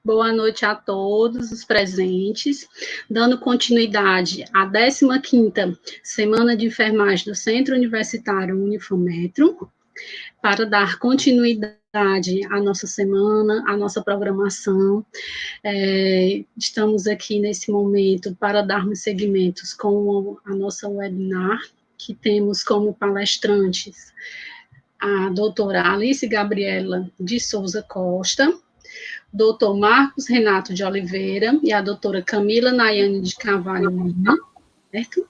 Boa noite a todos os presentes, dando continuidade à 15ª Semana de Enfermagem do Centro Universitário Unifametro, para dar continuidade à nossa semana, à nossa programação. Estamos aqui nesse momento para darmos seguimentos com a nossa webinar, que temos como palestrantes a doutora Alice Gabriela de Souza Costa, doutor Marcos Renato de Oliveira e a doutora Camila Nayane de Carvalho Lima, certo?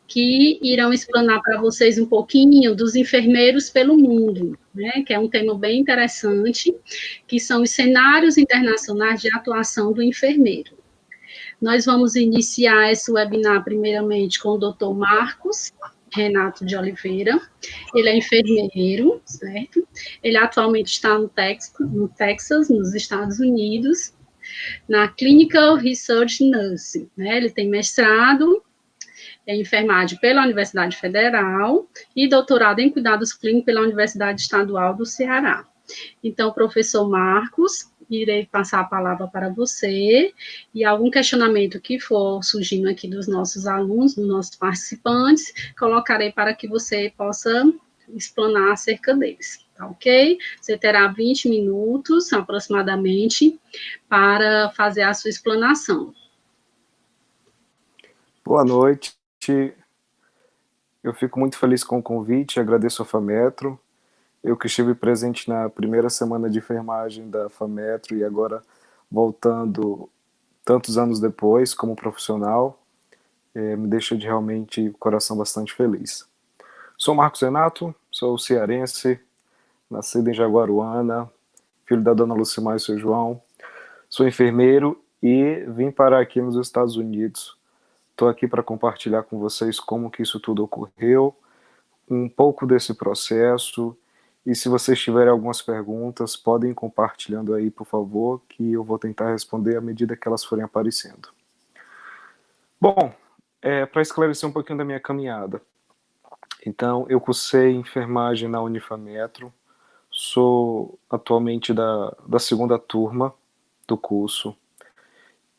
Que irão explanar para vocês um pouquinho dos enfermeiros pelo mundo, né? Que é um tema bem interessante, que são os cenários internacionais de atuação do enfermeiro. Nós vamos iniciar esse webinar primeiramente com o doutor Marcos Renato de Oliveira. Ele é enfermeiro, certo? Ele atualmente está no Texas, nos Estados Unidos, na Clinical Research Nursing, né? Ele tem mestrado em enfermagem pela Universidade Federal e doutorado em cuidados clínicos pela Universidade Estadual do Ceará. Então, professor Marcos, irei passar a palavra para você, e algum questionamento que for surgindo aqui dos nossos alunos, dos nossos participantes, colocarei para que você possa explanar acerca deles, tá ok? Você terá 20 minutos, aproximadamente, para fazer a sua explanação. Boa noite. Eu fico muito feliz com o convite, agradeço a FAMetro. Eu que estive presente na primeira semana de enfermagem da FAMetro e agora voltando tantos anos depois como profissional, me deixa de realmente o coração bastante feliz. Sou Marcos Renato, sou cearense, nascido em Jaguaruana, filho da dona Lucimar e seu João. Sou enfermeiro e vim parar aqui nos Estados Unidos. Estou aqui para compartilhar com vocês como que isso tudo ocorreu, um pouco desse processo. E se vocês tiverem algumas perguntas, podem ir compartilhando aí, por favor, que eu vou tentar responder à medida que elas forem aparecendo. Bom, para esclarecer um pouquinho da minha caminhada. Então, eu cursei enfermagem na Unifametro, sou atualmente da segunda turma do curso.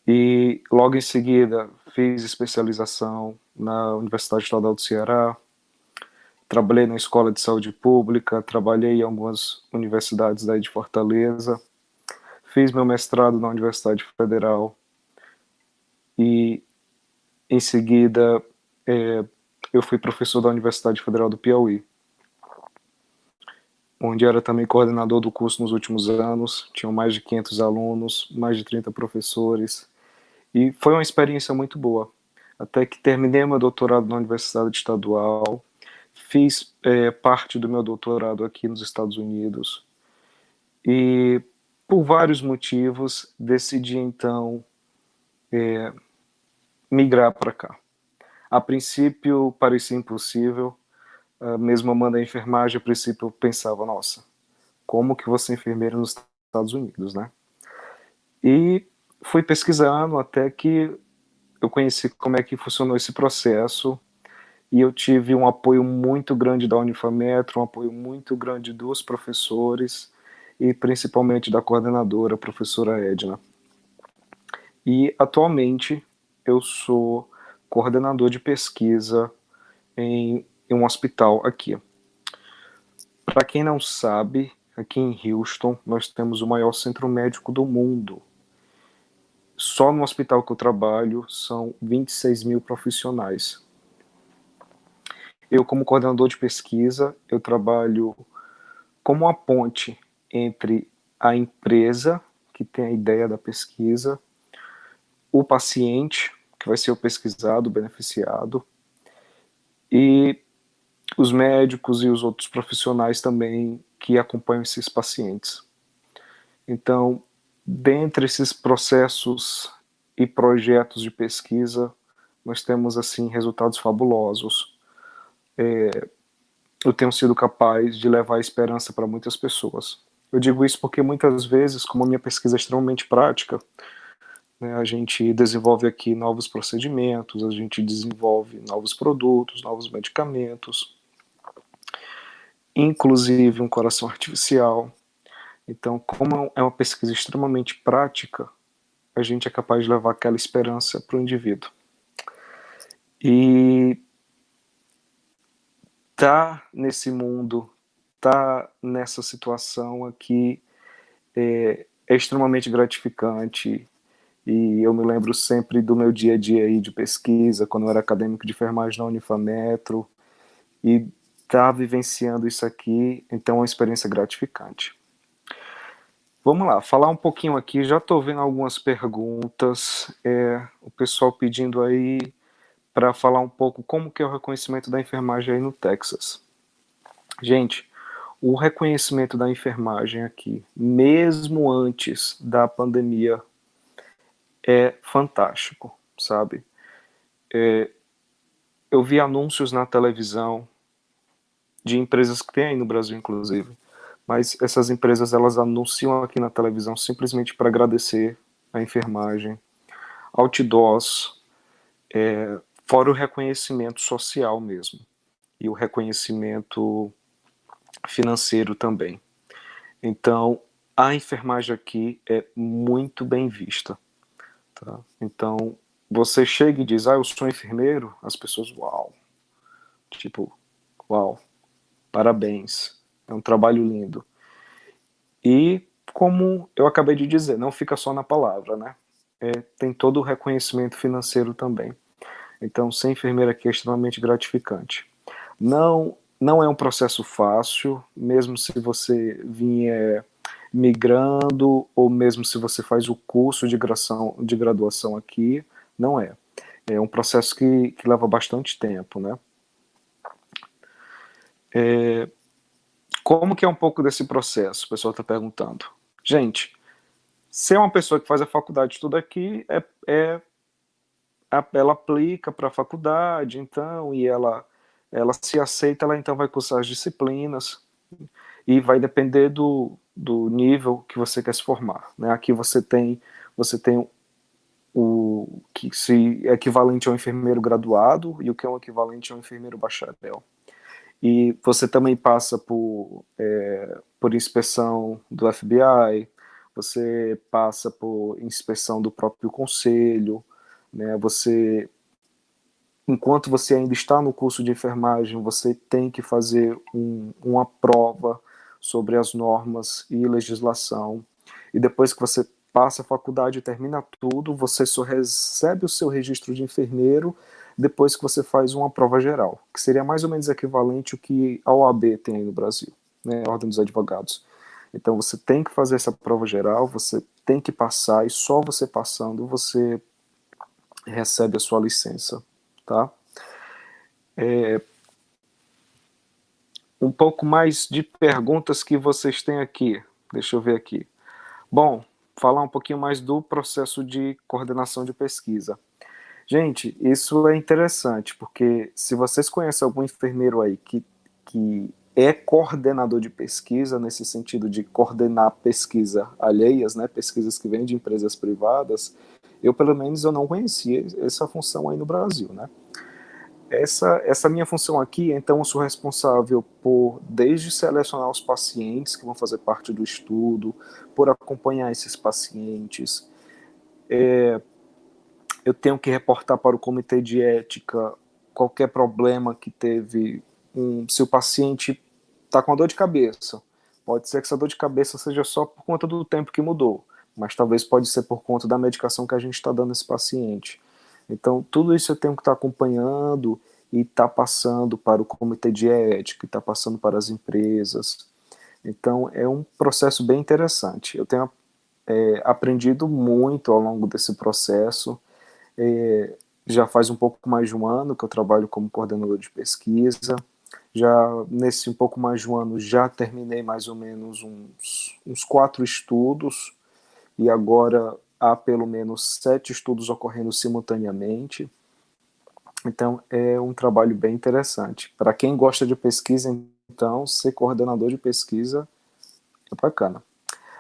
E logo em seguida fiz especialização na Universidade Estadual do Ceará, trabalhei na Escola de Saúde Pública, trabalhei em algumas universidades daí de Fortaleza, fiz meu mestrado na Universidade Federal e, em seguida, eu fui professor da Universidade Federal do Piauí, onde era também coordenador do curso nos últimos anos. Tinham mais de 500 alunos, mais de 30 professores, e foi uma experiência muito boa. Até que terminei meu doutorado na Universidade Estadual, fiz parte do meu doutorado aqui nos Estados Unidos e, por vários motivos, decidi então migrar para cá. A princípio parecia impossível, mesmo amando a enfermagem, a princípio eu pensava, nossa, como que você é enfermeiro nos Estados Unidos, né? E fui pesquisando até que eu conheci como é que funcionou esse processo. E eu tive um apoio muito grande da Unifametro, um apoio muito grande dos professores e principalmente da coordenadora, a professora Edna. E atualmente eu sou coordenador de pesquisa em um hospital aqui. Para quem não sabe, aqui em Houston nós temos o maior centro médico do mundo. Só no hospital que eu trabalho são 26 mil profissionais. Eu, como coordenador de pesquisa, eu trabalho como uma ponte entre a empresa, que tem a ideia da pesquisa, o paciente, que vai ser o pesquisado, o beneficiado, e os médicos e os outros profissionais também que acompanham esses pacientes. Então, dentre esses processos e projetos de pesquisa, nós temos, assim, resultados fabulosos. Eu tenho sido capaz de levar esperança para muitas pessoas. Eu digo isso porque muitas vezes, como a minha pesquisa é extremamente prática, né, a gente desenvolve aqui novos procedimentos, a gente desenvolve novos produtos, novos medicamentos, inclusive um coração artificial. Então, como é uma pesquisa extremamente prática, a gente é capaz de levar aquela esperança para o indivíduo. E tá nesse mundo, tá nessa situação aqui é extremamente gratificante. E eu me lembro sempre do meu dia a dia aí de pesquisa, quando eu era acadêmico de enfermagem na Unifametro, e tá vivenciando isso aqui, então é uma experiência gratificante. Vamos lá, falar um pouquinho aqui, já estou vendo algumas perguntas, o pessoal pedindo aí para falar um pouco como que é o reconhecimento da enfermagem aí no Texas. Gente, o reconhecimento da enfermagem aqui, mesmo antes da pandemia, é fantástico, sabe? Eu vi anúncios na televisão de empresas que tem aí no Brasil, inclusive, mas essas empresas elas anunciam aqui na televisão simplesmente para agradecer a enfermagem, outdoors, fora o reconhecimento social mesmo e o reconhecimento financeiro também. Então, a enfermagem aqui é muito bem vista. Tá? Então, você chega e diz, eu sou enfermeiro, as pessoas, uau. Tipo, uau, parabéns, é um trabalho lindo. E, como eu acabei de dizer, não fica só na palavra, né? Tem todo o reconhecimento financeiro também. Então, ser enfermeira aqui é extremamente gratificante. Não é um processo fácil, mesmo se você vier migrando, ou mesmo se você faz o curso de graduação aqui, não é. É um processo que leva bastante tempo, né? Como que é um pouco desse processo? O pessoal está perguntando. Gente, ser uma pessoa que faz a faculdade tudo aqui, ela aplica para a faculdade, então, e ela se aceita, ela então vai cursar as disciplinas, e vai depender do nível que você quer se formar. Né? Aqui você tem o que se é equivalente a um enfermeiro graduado e o que é um equivalente a um enfermeiro bacharel. E você também passa por inspeção do FBI, você passa por inspeção do próprio conselho, né? Enquanto você ainda está no curso de enfermagem, você tem que fazer uma prova sobre as normas e legislação. E depois que você passa a faculdade e termina tudo, você só recebe o seu registro de enfermeiro depois que você faz uma prova geral, que seria mais ou menos equivalente ao que a OAB tem aí no Brasil, né, a Ordem dos Advogados. Então você tem que fazer essa prova geral, você tem que passar, e só você passando você recebe a sua licença, tá? Um pouco mais de perguntas que vocês têm aqui. Deixa eu ver aqui. Bom, falar um pouquinho mais do processo de coordenação de pesquisa. Gente, isso é interessante, porque se vocês conhecem algum enfermeiro aí que é coordenador de pesquisa, nesse sentido de coordenar pesquisa alheias, né, pesquisas que vêm de empresas privadas, eu pelo menos eu não conhecia essa função aí no Brasil, né? Essa minha função aqui, então, eu sou responsável por, desde selecionar os pacientes que vão fazer parte do estudo, por acompanhar esses pacientes. Eu tenho que reportar para o comitê de ética qualquer problema que teve, se o paciente está com uma dor de cabeça. Pode ser que essa dor de cabeça seja só por conta do tempo que mudou, mas talvez pode ser por conta da medicação que a gente está dando a esse paciente. Então, tudo isso eu tenho que estar acompanhando e estar passando para o comitê de ética, e estar passando para as empresas. Então, é um processo bem interessante. Eu tenho aprendido muito ao longo desse processo. Já faz um pouco mais de um ano que eu trabalho como coordenador de pesquisa. Já nesse um pouco mais de um ano já terminei mais ou menos uns 4 estudos, e agora há pelo menos 7 estudos ocorrendo simultaneamente. Então é um trabalho bem interessante. Para quem gosta de pesquisa, então, ser coordenador de pesquisa é bacana.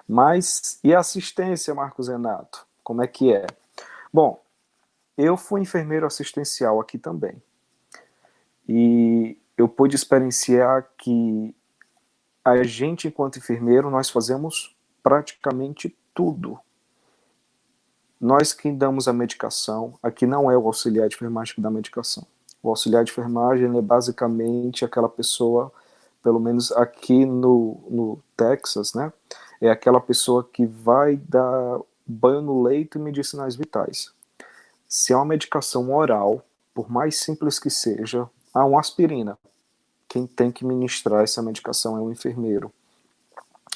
Mas e a assistência, Marcos Renato? Como é que é? Bom, eu fui enfermeiro assistencial aqui também. E eu pude experienciar que a gente, enquanto enfermeiro, nós fazemos praticamente tudo. Nós que damos a medicação, aqui não é o auxiliar de enfermagem que dá a medicação. O auxiliar de enfermagem é basicamente aquela pessoa, pelo menos aqui no Texas, né? É aquela pessoa que vai dar banho no leito e medir sinais vitais. Se é uma medicação oral, por mais simples que seja, uma aspirina. Quem tem que ministrar essa medicação é o enfermeiro.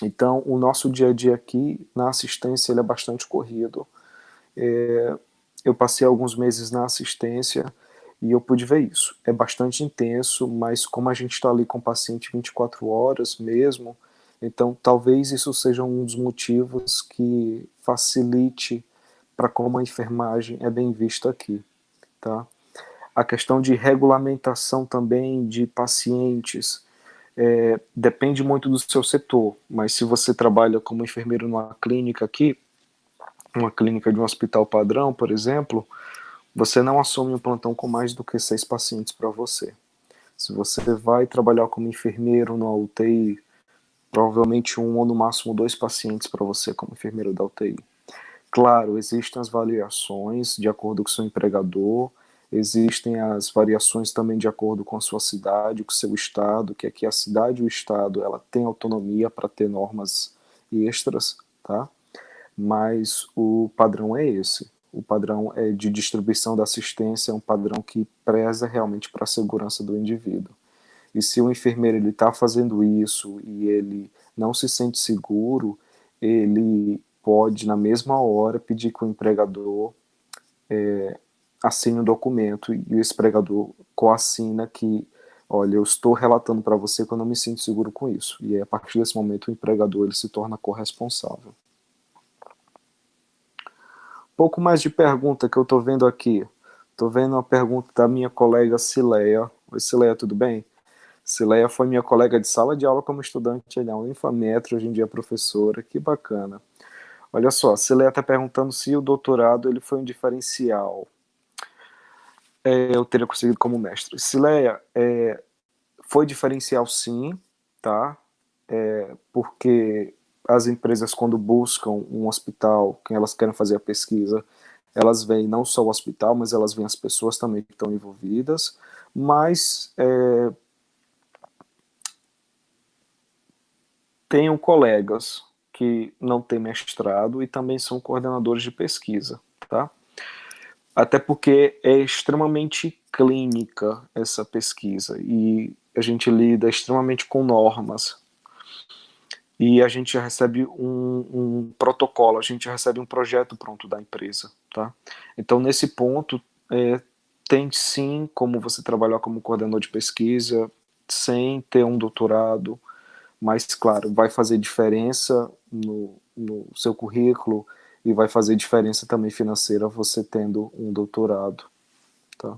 Então, o nosso dia a dia aqui, na assistência, ele é bastante corrido. Eu passei alguns meses na assistência e eu pude ver isso. É bastante intenso, mas como a gente está ali com o paciente 24 horas mesmo, então talvez isso seja um dos motivos que facilite para como a enfermagem é bem vista aqui, tá? A questão de regulamentação também de pacientes depende muito do seu setor, mas se você trabalha como enfermeiro numa clínica aqui, uma clínica de um hospital padrão, por exemplo, você não assume um plantão com mais do que 6 pacientes para você. Se você vai trabalhar como enfermeiro na UTI, provavelmente um ou no máximo 2 pacientes para você como enfermeiro da UTI. Claro, existem as variações de acordo com o seu empregador, existem as variações também de acordo com a sua cidade, com o seu estado, que aqui a cidade e o estado ela tem autonomia para ter normas extras, tá? Mas o padrão é esse. O padrão é de distribuição da assistência, é um padrão que preza realmente para a segurança do indivíduo. E se o enfermeiro está fazendo isso e ele não se sente seguro, ele pode, na mesma hora, pedir que o empregador assine um documento e o empregador coassina que, olha, eu estou relatando para você que eu não me sinto seguro com isso. E aí, a partir desse momento, o empregador ele se torna corresponsável. Pouco mais de pergunta que eu estou vendo aqui. Estou vendo uma pergunta da minha colega Cileia. Oi, Cileia, tudo bem? Cileia foi minha colega de sala de aula como estudante na Unifametro, hoje em dia é professora. Que bacana. Olha só, a Cileia está perguntando se o doutorado ele foi um diferencial. Eu teria conseguido como mestre. Cileia, foi diferencial sim, tá? Porque as empresas, quando buscam um hospital, que elas querem fazer a pesquisa, elas veem não só o hospital, mas elas veem as pessoas também que estão envolvidas, mas tenho colegas que não têm mestrado e também são coordenadores de pesquisa, tá? Até porque é extremamente clínica essa pesquisa e a gente lida extremamente com normas. E a gente já recebe um protocolo, a gente já recebe um projeto pronto da empresa, tá? Então, nesse ponto, tem sim como você trabalhar como coordenador de pesquisa, sem ter um doutorado, mas, claro, vai fazer diferença no seu currículo e vai fazer diferença também financeira você tendo um doutorado, tá?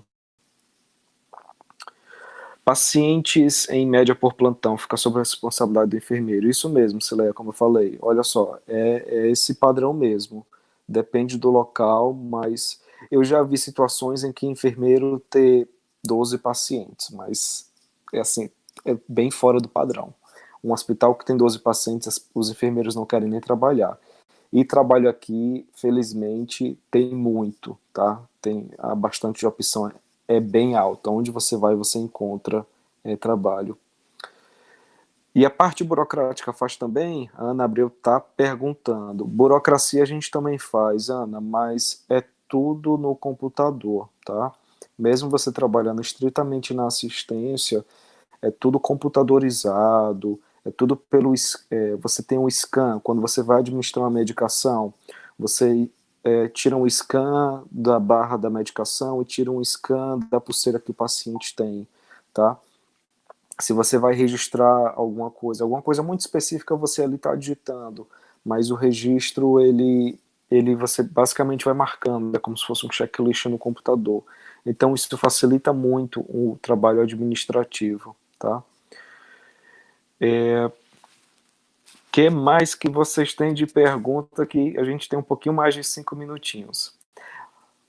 Pacientes em média por plantão, fica sob a responsabilidade do enfermeiro. Isso mesmo, Cileia, como eu falei. Olha só, é esse padrão mesmo. Depende do local, mas eu já vi situações em que enfermeiro ter 12 pacientes, mas é assim, é bem fora do padrão. Um hospital que tem 12 pacientes, os enfermeiros não querem nem trabalhar. E trabalho aqui, felizmente, tem muito, tá? Tem bastante opção, é bem alta. Onde você vai, você encontra trabalho. E a parte burocrática faz também? A Ana Abreu está perguntando. Burocracia a gente também faz, Ana, mas é tudo no computador, tá? Mesmo você trabalhando estritamente na assistência, é tudo computadorizado, é tudo pelo... você tem um scan, quando você vai administrar uma medicação, você tira um scan da barra da medicação e tira um scan da pulseira que o paciente tem, tá? Se você vai registrar alguma coisa muito específica, você ali está digitando, mas o registro, ele você basicamente vai marcando, é como se fosse um checklist no computador. Então isso facilita muito o trabalho administrativo, tá? Que mais que vocês têm de pergunta que a gente tem um pouquinho mais de 5 minutinhos.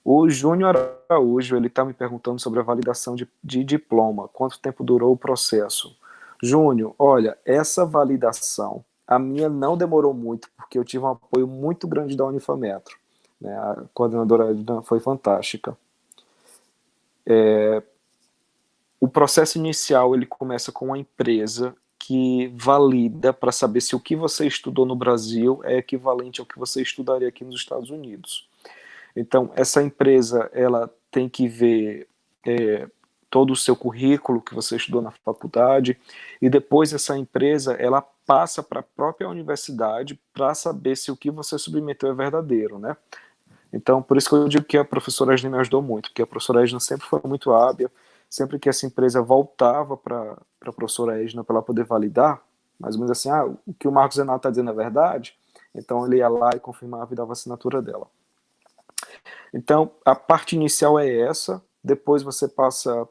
O Júnior Araújo, ele está me perguntando sobre a validação de diploma, quanto tempo durou o processo. Júnior, olha, essa validação, a minha não demorou muito, porque eu tive um apoio muito grande da Unifametro, né? A coordenadora Edna foi fantástica. O processo inicial, ele começa com uma empresa que valida para saber se o que você estudou no Brasil é equivalente ao que você estudaria aqui nos Estados Unidos. Então, essa empresa, ela tem que ver todo o seu currículo que você estudou na faculdade, e depois essa empresa, ela passa para a própria universidade para saber se o que você submeteu é verdadeiro, né? Então, por isso que eu digo que a professora Edna me ajudou muito, porque a professora Edna sempre foi muito hábil, sempre que essa empresa voltava para a professora Edna para ela poder validar, mais ou menos assim, o que o Marcos Renato está dizendo é verdade, então ele ia lá e confirmava e dava a assinatura dela. Então, a parte inicial é essa, depois você passa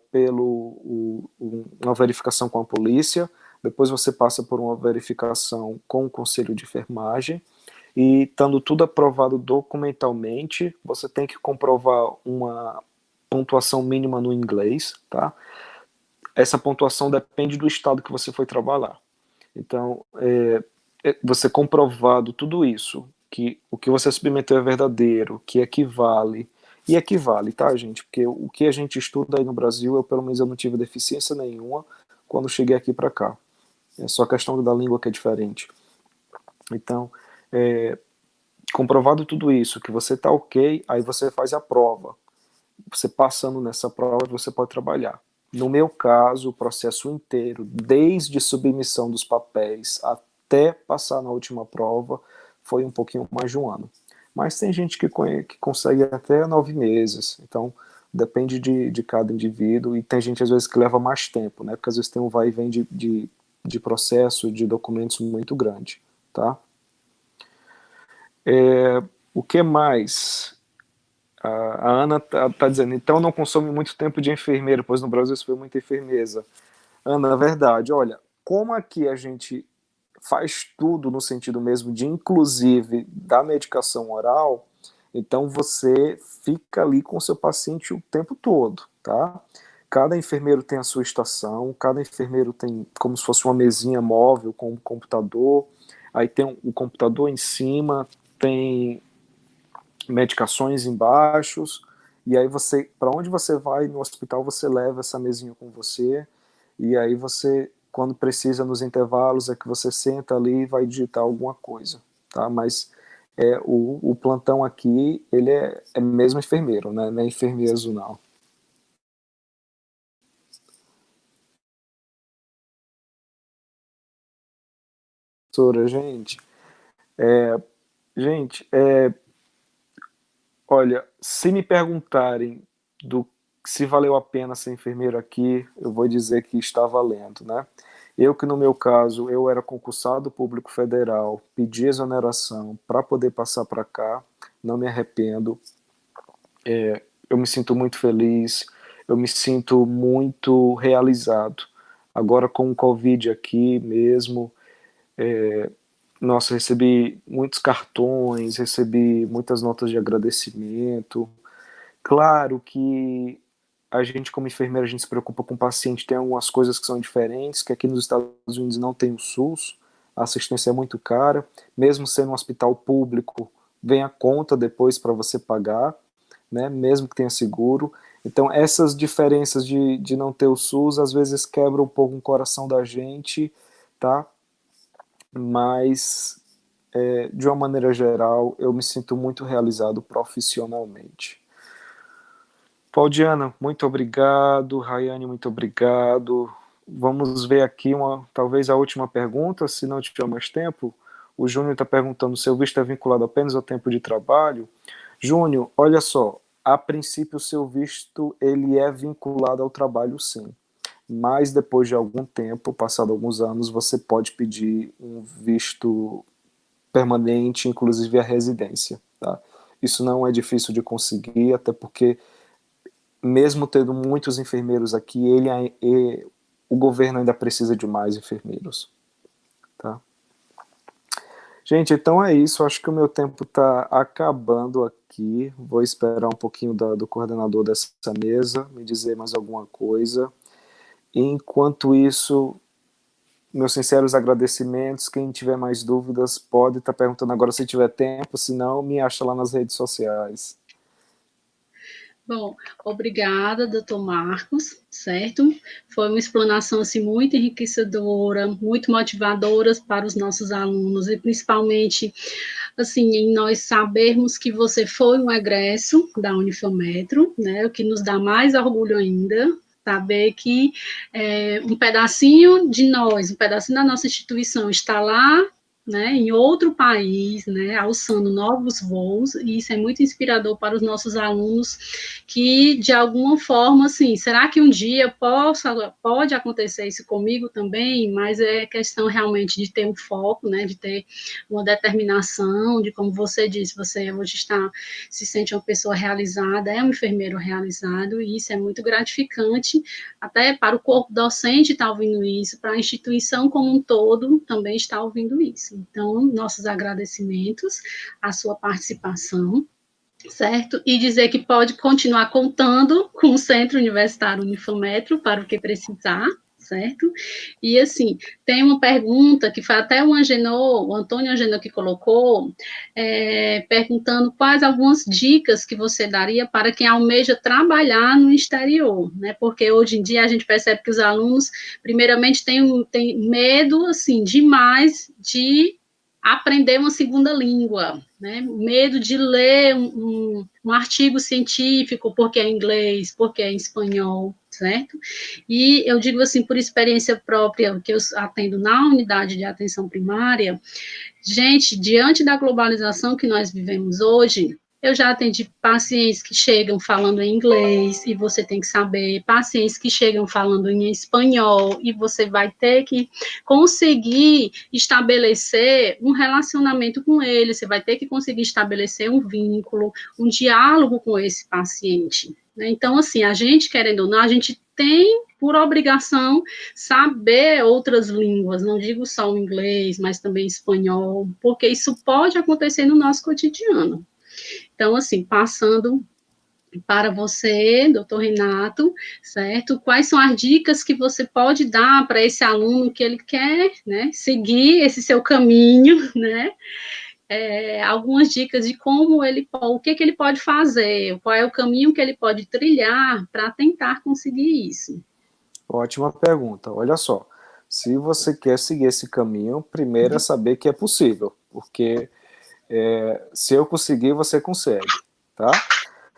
uma verificação com a polícia, depois você passa por uma verificação com o conselho de enfermagem, e estando tudo aprovado documentalmente, você tem que comprovar uma pontuação mínima no inglês, tá? Essa pontuação depende do estado que você foi trabalhar. Então, você comprovado tudo isso, que o que você submeteu é verdadeiro, que equivale, e equivale, tá, gente? Porque o que a gente estuda aí no Brasil, pelo menos eu não tive deficiência nenhuma quando cheguei aqui para cá. É só questão da língua que é diferente. Então, comprovado tudo isso, que você está ok, aí você faz a prova. Você passando nessa prova, você pode trabalhar. No meu caso, o processo inteiro, desde submissão dos papéis até passar na última prova, foi um pouquinho mais de um ano. Mas tem gente que consegue até 9 meses, então depende de cada indivíduo, e tem gente às vezes que leva mais tempo, né? Porque às vezes tem um vai e vem de processo, de documentos muito grande, tá? O que mais? A Ana tá dizendo, então não consome muito tempo de enfermeiro, pois no Brasil isso foi muita enfermeza. Ana, é verdade, olha, como aqui a gente faz tudo no sentido mesmo de inclusive da medicação oral, então você fica ali com o seu paciente o tempo todo, tá? Cada enfermeiro tem a sua estação, cada enfermeiro tem como se fosse uma mesinha móvel com um computador, aí tem o computador em cima, tem medicações embaixo, e aí você, para onde você vai no hospital, você leva essa mesinha com você, e aí você, quando precisa nos intervalos, é que você senta ali e vai digitar alguma coisa, tá? Mas o plantão aqui, ele é mesmo enfermeiro, né? Não é enfermeiro não. Doutora, gente, olha, se me perguntarem do se valeu a pena ser enfermeiro aqui, eu vou dizer que está valendo, né? Eu que no meu caso, eu era concursado público federal, pedi exoneração para poder passar para cá, não me arrependo, eu me sinto muito feliz, eu me sinto muito realizado. Agora com o Covid aqui mesmo, nossa, recebi muitos cartões, recebi muitas notas de agradecimento. Claro que a gente, como enfermeira, a gente se preocupa com o paciente, tem algumas coisas que são diferentes, que aqui nos Estados Unidos não tem o SUS, a assistência é muito cara, mesmo sendo um hospital público, vem a conta depois para você pagar, né, mesmo que tenha seguro. Então, essas diferenças de não ter o SUS, às vezes quebram um pouco o coração da gente, tá? Mas, de uma maneira geral, eu me sinto muito realizado profissionalmente. Claudiana, muito obrigado. Rayane, muito obrigado. Vamos ver aqui talvez a última pergunta, se não tiver mais tempo. O Júnior está perguntando se o visto é vinculado apenas ao tempo de trabalho. Júnior, olha só, a princípio o seu visto ele é vinculado ao trabalho, sim. Mas depois de algum tempo, passado alguns anos, você pode pedir um visto permanente, inclusive a residência. Tá? Isso não é difícil de conseguir, até porque mesmo tendo muitos enfermeiros aqui, o governo ainda precisa de mais enfermeiros, tá? Gente, então é isso, acho que o meu tempo está acabando aqui, vou esperar um pouquinho do coordenador dessa mesa me dizer mais alguma coisa. Enquanto isso, meus sinceros agradecimentos. Quem tiver mais dúvidas pode estar perguntando agora se tiver tempo, se não, me acha lá nas redes sociais. Bom, obrigada, doutor Marcos, certo? Foi uma explanação assim, muito enriquecedora, muito motivadora para os nossos alunos, e principalmente assim, em nós sabermos que você foi um egresso da Unifametro, né? O que nos dá mais orgulho ainda, saber que um pedacinho de nós, um pedacinho da nossa instituição está lá, né, em outro país, né, alçando novos voos, e isso é muito inspirador para os nossos alunos, que, de alguma forma, assim, será que um dia pode acontecer isso comigo também? Mas é questão realmente de ter um foco, né, de ter uma determinação, de como você disse, você hoje se sente uma pessoa realizada, é um enfermeiro realizado, e isso é muito gratificante, até para o corpo docente estar ouvindo isso, para a instituição como um todo também está ouvindo isso. Então, nossos agradecimentos à sua participação, certo? E dizer que pode continuar contando com o Centro Universitário Unifametro para o que precisar, certo? E, assim, tem uma pergunta que foi até o Antônio Angenor que colocou, perguntando quais algumas dicas que você daria para quem almeja trabalhar no exterior, né? Porque hoje em dia a gente percebe que os alunos, primeiramente, têm medo, assim, demais de aprender uma segunda língua, né? Medo de ler um artigo científico porque é em inglês, porque é em espanhol, certo? E eu digo assim, por experiência própria, que eu atendo na unidade de atenção primária, gente, diante da globalização que nós vivemos hoje, eu já atendi pacientes que chegam falando em inglês, e você tem que saber, pacientes que chegam falando em espanhol, e você vai ter que conseguir estabelecer um relacionamento com ele, você vai ter que conseguir estabelecer um vínculo, um diálogo com esse paciente, né? Então, assim, a gente, querendo ou não, a gente tem por obrigação saber outras línguas, não digo só o inglês, mas também espanhol, porque isso pode acontecer no nosso cotidiano. Então, assim, passando para você, doutor Renato, certo? Quais são as dicas que você pode dar para esse aluno que ele quer, né, seguir esse seu caminho, né? Algumas dicas de como o que ele pode fazer, qual é o caminho que ele pode trilhar para tentar conseguir isso. Ótima pergunta. Olha só, se você quer seguir esse caminho, primeiro é saber que é possível, porque se eu conseguir, você consegue, tá?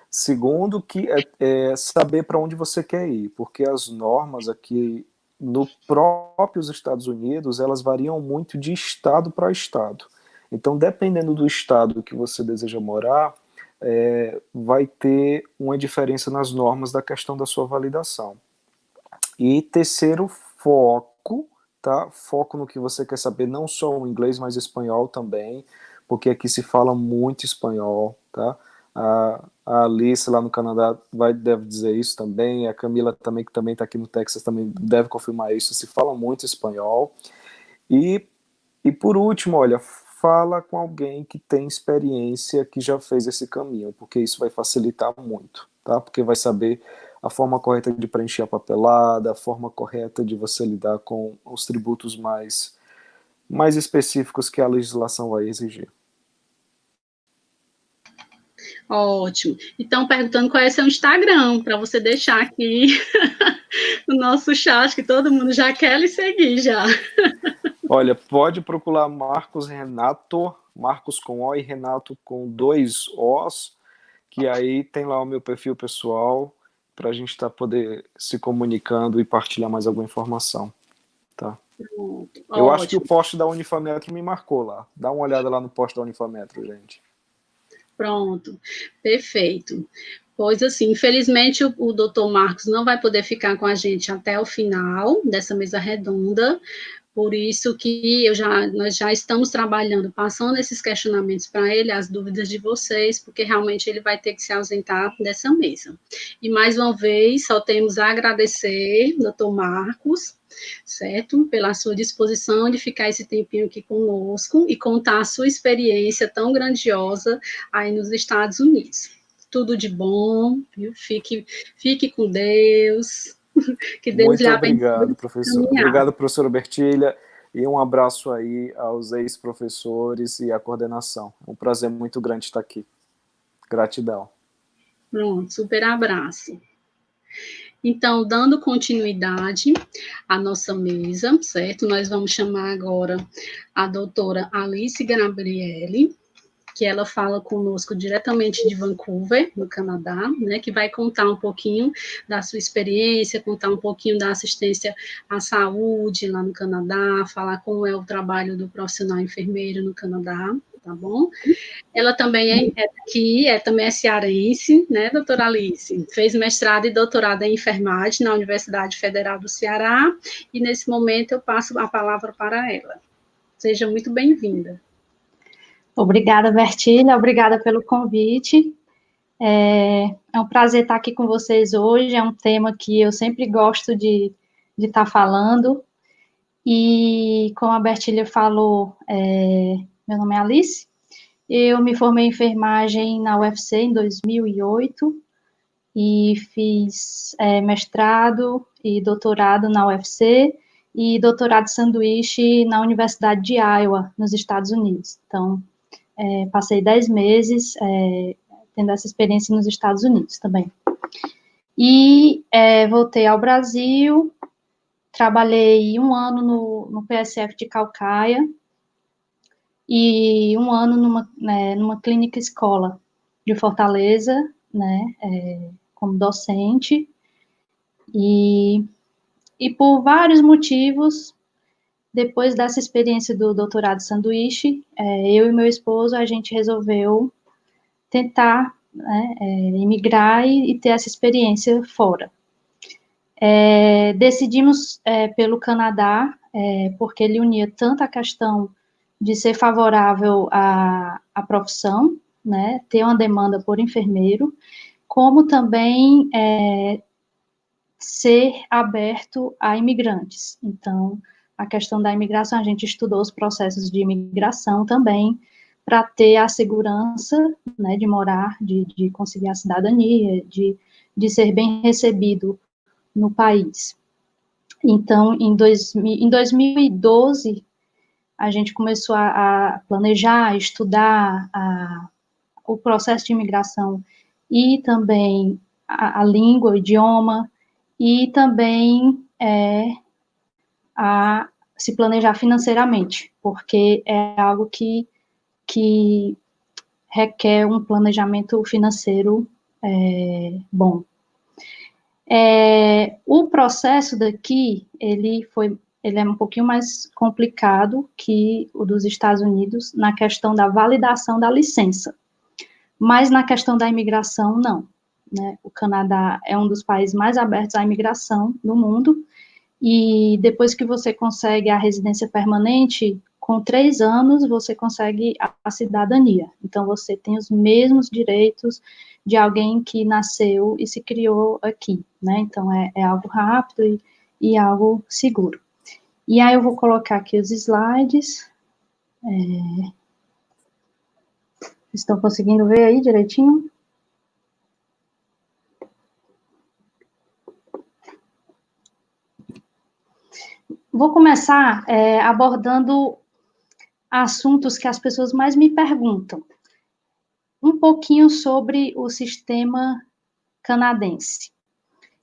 Segundo, que é saber para onde você quer ir, porque as normas aqui no próprios Estados Unidos, elas variam muito de estado para estado. Então, dependendo do estado que você deseja morar, vai ter uma diferença nas normas da questão da sua validação. E terceiro, foco, tá? Foco no que você quer saber, não só o inglês, mas espanhol também, porque aqui se fala muito espanhol, tá? A Alice lá no Canadá deve dizer isso também, a Camila também, que também está aqui no Texas, também deve confirmar isso, se fala muito espanhol. E por último, olha, fala com alguém que tem experiência, que já fez esse caminho, porque isso vai facilitar muito, tá? Porque vai saber a forma correta de preencher a papelada, a forma correta de você lidar com os tributos mais específicos que a legislação vai exigir. Ótimo. Então, perguntando qual é seu Instagram, para você deixar aqui no nosso chat, que todo mundo já quer lhe seguir já. Olha, pode procurar Marcos Renato, Marcos com O e Renato com 2 Os, que aí tem lá o meu perfil pessoal, para a gente poder se comunicando e partilhar mais alguma informação. Tá? Pronto, Eu acho que o ótimo. post da Unifametro me marcou lá. Dá uma olhada lá no post da Unifametro, gente. Pronto, perfeito. Pois assim, infelizmente o doutor Marcos não vai poder ficar com a gente até o final dessa mesa redonda, por isso que nós já estamos trabalhando, passando esses questionamentos para ele, as dúvidas de vocês, porque realmente ele vai ter que se ausentar dessa mesa. E mais uma vez, só temos a agradecer, doutor Marcos, certo? Pela sua disposição de ficar esse tempinho aqui conosco e contar a sua experiência tão grandiosa aí nos Estados Unidos. Tudo de bom, viu? Fique com Deus. Que Deus lhe Muito abençoe. obrigado, professor. Obrigado, professora Bertília, e um abraço aí aos ex-professores e à coordenação. É um prazer muito grande estar aqui. Gratidão. Pronto, super abraço. Então, dando continuidade à nossa mesa, certo? Nós vamos chamar agora a doutora Alice Gabriele, que ela fala conosco diretamente de Vancouver, no Canadá, né, que vai contar um pouquinho da sua experiência, contar um pouquinho da assistência à saúde lá no Canadá, falar como é o trabalho do profissional enfermeiro no Canadá, tá bom? Ela também também é cearense, né, doutora Alice? Fez mestrado e doutorado em enfermagem na Universidade Federal do Ceará, e nesse momento eu passo a palavra para ela. Seja muito bem-vinda. Obrigada, Bertília, obrigada pelo convite. É um prazer estar aqui com vocês hoje, é um tema que eu sempre gosto de estar falando, e como a Bertília falou, meu nome é Alice, eu me formei em enfermagem na UFC em 2008, e fiz mestrado e doutorado na UFC, e doutorado sanduíche na Universidade de Iowa, nos Estados Unidos. Então, passei 10 meses tendo essa experiência nos Estados Unidos também. E voltei ao Brasil, trabalhei um ano no PSF de Caucaia e um ano numa clínica escola de Fortaleza, né, como docente. E por vários motivos, depois dessa experiência do doutorado sanduíche, eu e meu esposo, a gente resolveu tentar imigrar e ter essa experiência fora. Decidimos pelo Canadá, porque ele unia tanto a questão de ser favorável à profissão, né, ter uma demanda por enfermeiro, como também ser aberto a imigrantes. Então, a questão da imigração, a gente estudou os processos de imigração também, para ter a segurança, né, de morar, de conseguir a cidadania, de ser bem recebido no país. Então, em 2012, a gente começou a planejar, a estudar o processo de imigração e também a língua, o idioma, e também a se planejar financeiramente, porque é algo que requer um planejamento financeiro bom. O processo daqui, ele é um pouquinho mais complicado que o dos Estados Unidos na questão da validação da licença, mas na questão da imigração, não. Né? O Canadá é um dos países mais abertos à imigração no mundo, e depois que você consegue a residência permanente, com 3 anos, você consegue a cidadania. Então, você tem os mesmos direitos de alguém que nasceu e se criou aqui, né? Então, é algo rápido e algo seguro. E aí, eu vou colocar aqui os slides. Estão conseguindo ver aí direitinho? Vou começar abordando assuntos que as pessoas mais me perguntam. Um pouquinho sobre o sistema canadense.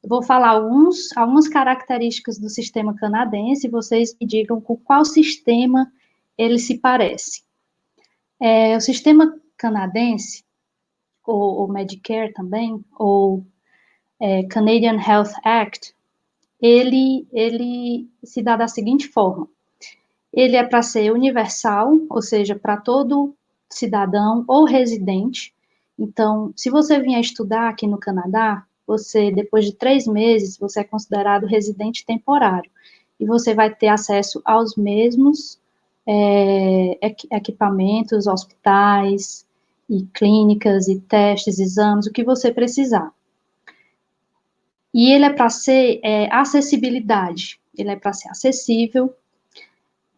Eu vou falar algumas características do sistema canadense, e vocês me digam com qual sistema ele se parece. O sistema canadense, ou Medicare também, ou Canadian Health Act, ele se dá da seguinte forma: ele é para ser universal, ou seja, para todo cidadão ou residente. Então, se você vier estudar aqui no Canadá, você, depois de 3 meses, você é considerado residente temporário, e você vai ter acesso aos mesmos equipamentos, hospitais, e clínicas, e testes, exames, o que você precisar. E ele é para ser acessibilidade, ele é para ser acessível.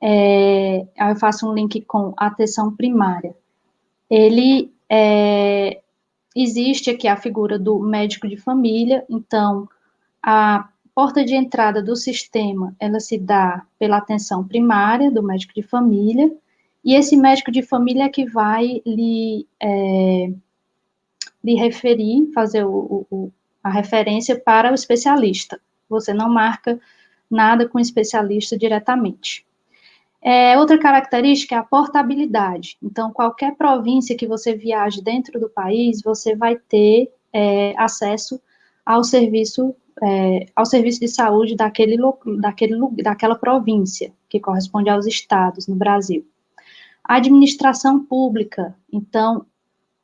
Aí eu faço um link com a atenção primária. Ele existe aqui a figura do médico de família, então porta de entrada do sistema, ela se dá pela atenção primária do médico de família, e esse médico de família é que vai lhe referir, fazer a referência para o especialista. Você não marca nada com o especialista diretamente. Outra característica é a portabilidade. Então, qualquer província que você viaje dentro do país, você vai ter acesso ao serviço de saúde daquela província, que corresponde aos estados no Brasil. A administração pública, então,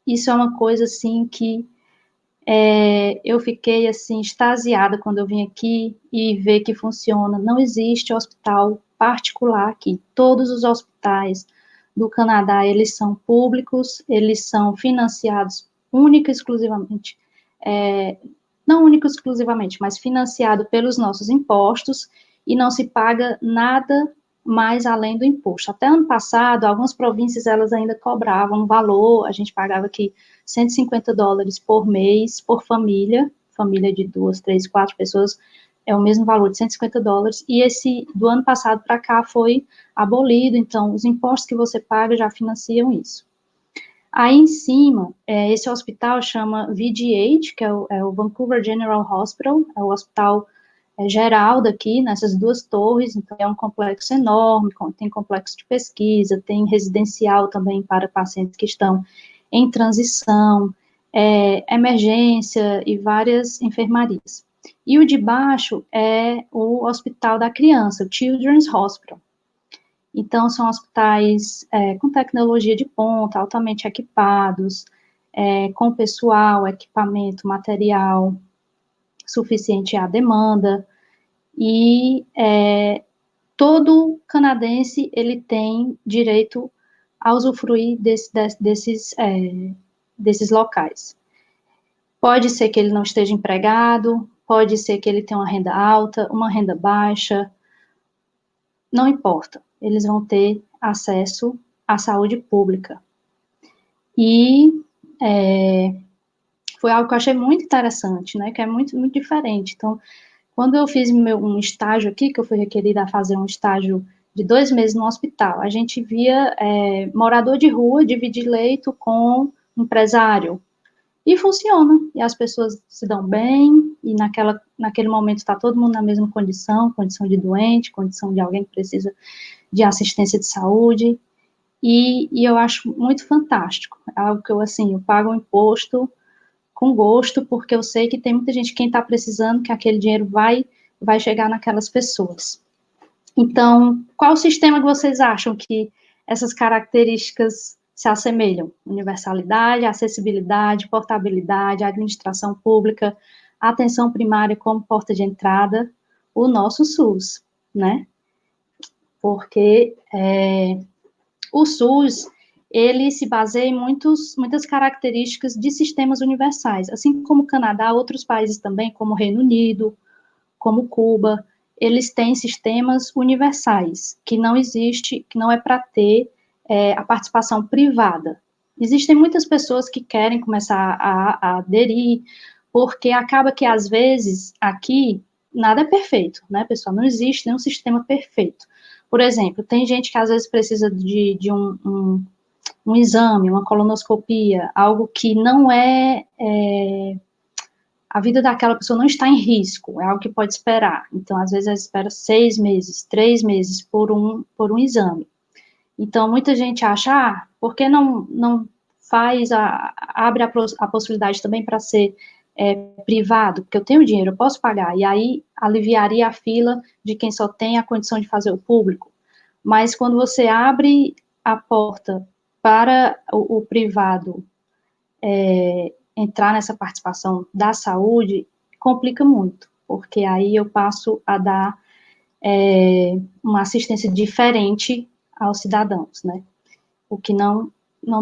isso é uma coisa, assim, que eu fiquei, assim, extasiada quando eu vim aqui e ver que funciona. Não existe hospital particular aqui. Todos os hospitais do Canadá, eles são públicos, eles são financiados única e exclusivamente, não única e exclusivamente, mas financiado pelos nossos impostos, e não se paga nada mais além do imposto. Até ano passado, algumas províncias, elas ainda cobravam um valor, a gente pagava aqui $150 por mês, por família de 2, 3, 4 pessoas, é o mesmo valor de $150, e esse, do ano passado para cá, foi abolido, então, os impostos que você paga já financiam isso. Aí, em cima, esse hospital chama VGH, que é o Vancouver General Hospital, é o hospital geral daqui, nessas duas torres, então é um complexo enorme, tem complexo de pesquisa, tem residencial também para pacientes que estão em transição, emergência e várias enfermarias. E o de baixo é o Hospital da Criança, o Children's Hospital. Então, são hospitais com tecnologia de ponta, altamente equipados, com pessoal, equipamento, material suficiente à demanda, e todo canadense, ele tem direito a usufruir desses locais. Pode ser que ele não esteja empregado, pode ser que ele tenha uma renda alta, uma renda baixa, não importa, eles vão ter acesso à saúde pública. E foi algo que eu achei muito interessante, né, que é muito, muito diferente. Então, quando eu fiz um estágio aqui, que eu fui requerida a fazer um estágio de 2 meses no hospital, a gente via morador de rua dividir leito com empresário, e funciona, e as pessoas se dão bem, e naquele momento está todo mundo na mesma condição de doente, condição de alguém que precisa de assistência de saúde, e eu acho muito fantástico, é algo que eu pago um imposto com gosto, porque eu sei que tem muita gente, quem está precisando, que aquele dinheiro vai chegar naquelas pessoas. Então, qual sistema que vocês acham que essas características se assemelham? Universalidade, acessibilidade, portabilidade, administração pública, atenção primária como porta de entrada, o nosso SUS, né? Porque o SUS, ele se baseia em muitas características de sistemas universais, assim como o Canadá, outros países também, como o Reino Unido, como Cuba, eles têm sistemas universais, que não é para ter a participação privada. Existem muitas pessoas que querem começar a aderir, porque acaba que, às vezes, aqui, nada é perfeito, né, pessoal? Não existe nenhum sistema perfeito. Por exemplo, tem gente que, às vezes, precisa de um exame, uma colonoscopia, algo que não a vida daquela pessoa não está em risco, é algo que pode esperar. Então, às vezes, ela espera 6 meses, 3 meses por um exame. Então, muita gente acha, por que não abre a possibilidade também para ser privado, porque eu tenho dinheiro, eu posso pagar, e aí aliviaria a fila de quem só tem a condição de fazer o público. Mas quando você abre a porta para o privado entrar nessa participação da saúde, complica muito, porque aí eu passo a dar uma assistência diferente aos cidadãos, né? O que não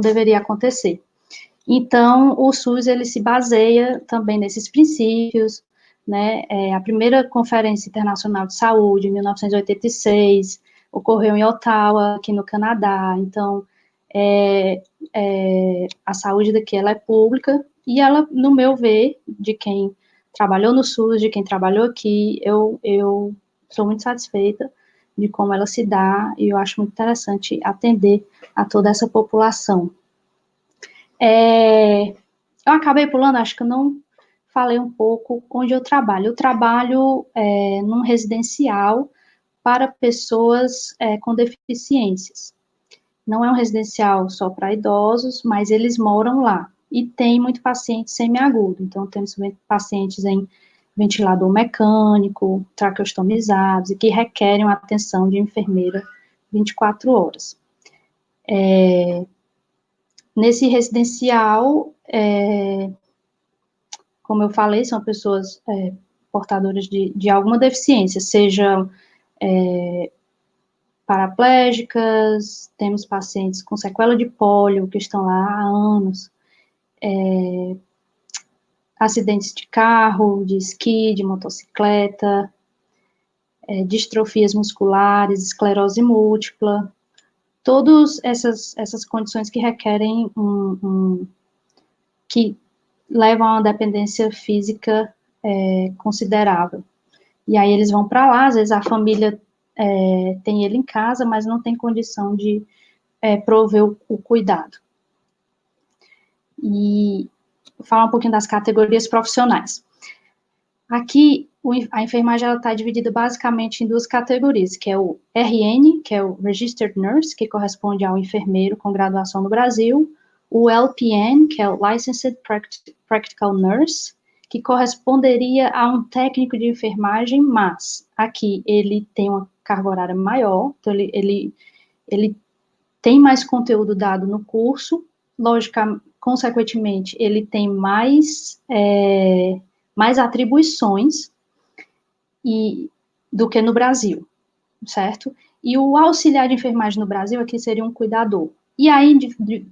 deveria acontecer. Então, o SUS, ele se baseia também nesses princípios, né? A primeira Conferência Internacional de Saúde, em 1986, ocorreu em Ottawa, aqui no Canadá. Então, a saúde daqui, ela é pública, e ela, no meu ver, de quem trabalhou no SUS, de quem trabalhou aqui, eu sou muito satisfeita de como ela se dá, e eu acho muito interessante atender a toda essa população. Eu acabei pulando, acho que eu não falei um pouco onde eu trabalho. Eu trabalho num residencial para pessoas com deficiências. Não é um residencial só para idosos, mas eles moram lá. E tem muito paciente semiagudo. Então, temos pacientes em ventilador mecânico, traqueostomizados, e que requerem uma atenção de enfermeira 24 horas. Nesse residencial, como eu falei, são pessoas portadoras de alguma deficiência, sejam paraplégicas, temos pacientes com sequela de pólio, que estão lá há anos, acidentes de carro, de esqui, de motocicleta, distrofias musculares, esclerose múltipla, todas essas condições que requerem que levam a uma dependência física considerável. E aí eles vão para lá, às vezes a família tem ele em casa, mas não tem condição de prover o cuidado. E vou falar um pouquinho das categorias profissionais. Aqui, a enfermagem está dividida basicamente em duas categorias, que é o RN, que é o Registered Nurse, que corresponde ao enfermeiro com graduação no Brasil, o LPN, que é o Licensed Practical Nurse, que corresponderia a um técnico de enfermagem, mas aqui ele tem uma carga horária maior, então ele tem mais conteúdo dado no curso, consequentemente, ele tem mais atribuições do que no Brasil, certo? E o auxiliar de enfermagem no Brasil aqui seria um cuidador. E aí, de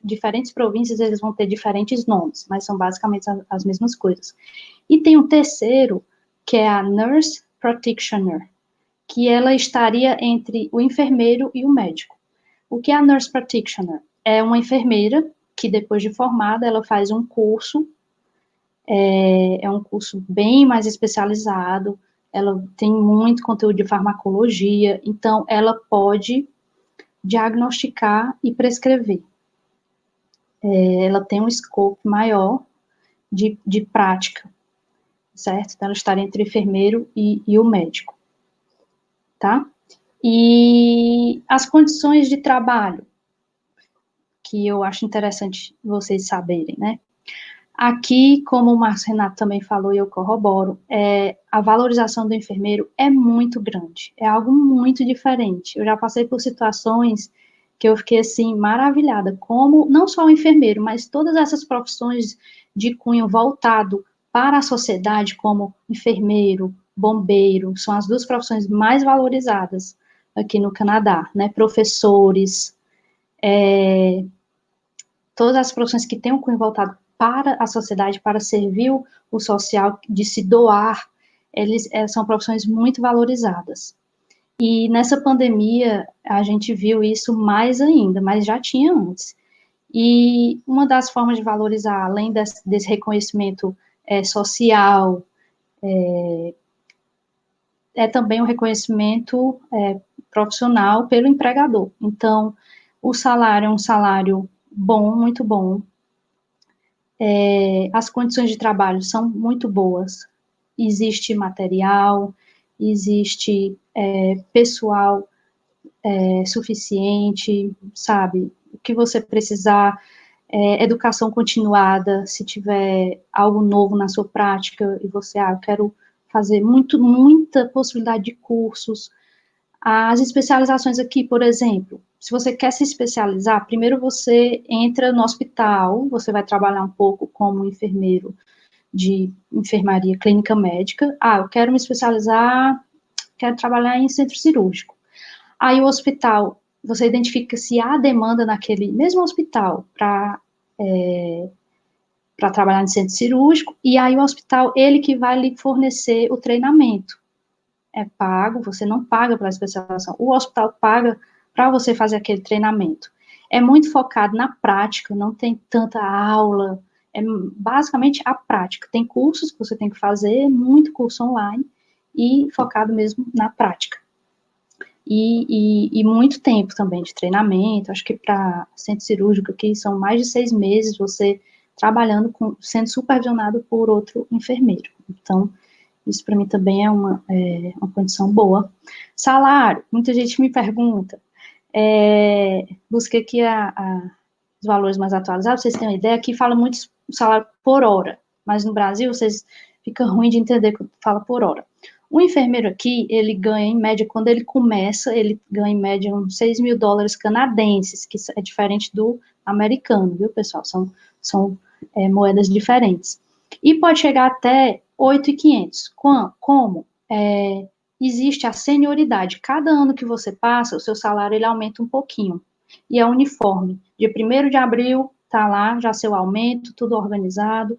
diferentes províncias, eles vão ter diferentes nomes, mas são basicamente as mesmas coisas. E tem um terceiro, que é a Nurse Practitioner, que ela estaria entre o enfermeiro e o médico. O que é a Nurse Practitioner? É uma enfermeira que, depois de formada, ela faz um curso, é um curso bem mais especializado, ela tem muito conteúdo de farmacologia, então ela pode diagnosticar e prescrever. Ela tem um escopo maior de prática, certo? Então, ela estaria entre o enfermeiro e o médico, tá? E as condições de trabalho, que eu acho interessante vocês saberem, né? Aqui, como o Márcio Renato também falou e eu corroboro, a valorização do enfermeiro é muito grande, é algo muito diferente. Eu já passei por situações que eu fiquei, assim, maravilhada, como não só o enfermeiro, mas todas essas profissões de cunho voltado para a sociedade, como enfermeiro, bombeiro, são as duas profissões mais valorizadas aqui no Canadá, né? Professores, todas as profissões que têm um cunho voltado para a sociedade, para servir o social, de se doar, são profissões muito valorizadas. E nessa pandemia, a gente viu isso mais ainda, mas já tinha antes. E uma das formas de valorizar, além desse reconhecimento social, é também o reconhecimento profissional pelo empregador. Então, o salário é um salário bom, muito bom. As condições de trabalho são muito boas, existe material, existe pessoal suficiente, sabe, o que você precisar, educação continuada, se tiver algo novo na sua prática, e você, eu quero fazer muita possibilidade de cursos. As especializações aqui, por exemplo, se você quer se especializar, primeiro você entra no hospital, você vai trabalhar um pouco como enfermeiro de enfermaria clínica médica. Eu quero me especializar, quero trabalhar em centro cirúrgico. Aí o hospital, você identifica se há demanda naquele mesmo hospital para trabalhar no centro cirúrgico, e aí o hospital, ele que vai lhe fornecer o treinamento. É pago, você não paga pela especialização, o hospital paga para você fazer aquele treinamento. É muito focado na prática, não tem tanta aula, é basicamente a prática. Tem cursos que você tem que fazer, muito curso online, e focado mesmo na prática. E muito tempo também de treinamento, acho que para centro cirúrgico aqui são mais de 6 meses você trabalhando, sendo supervisionado por outro enfermeiro. Então, isso para mim também é uma condição boa. Salário, muita gente me pergunta, busquei aqui os valores mais atualizados, vocês têm uma ideia, aqui fala muito salário por hora, mas no Brasil, fica ruim de entender que fala por hora. O enfermeiro aqui, ele ganha em média, quando ele começa, ele ganha em média uns 6 mil dólares canadenses, que é diferente do americano, viu, pessoal? São moedas diferentes. E pode chegar até 8.500. Como? Existe a senioridade. Cada ano que você passa, o seu salário ele aumenta um pouquinho. E é uniforme. Dia 1º de abril, tá lá, já seu aumento, tudo organizado,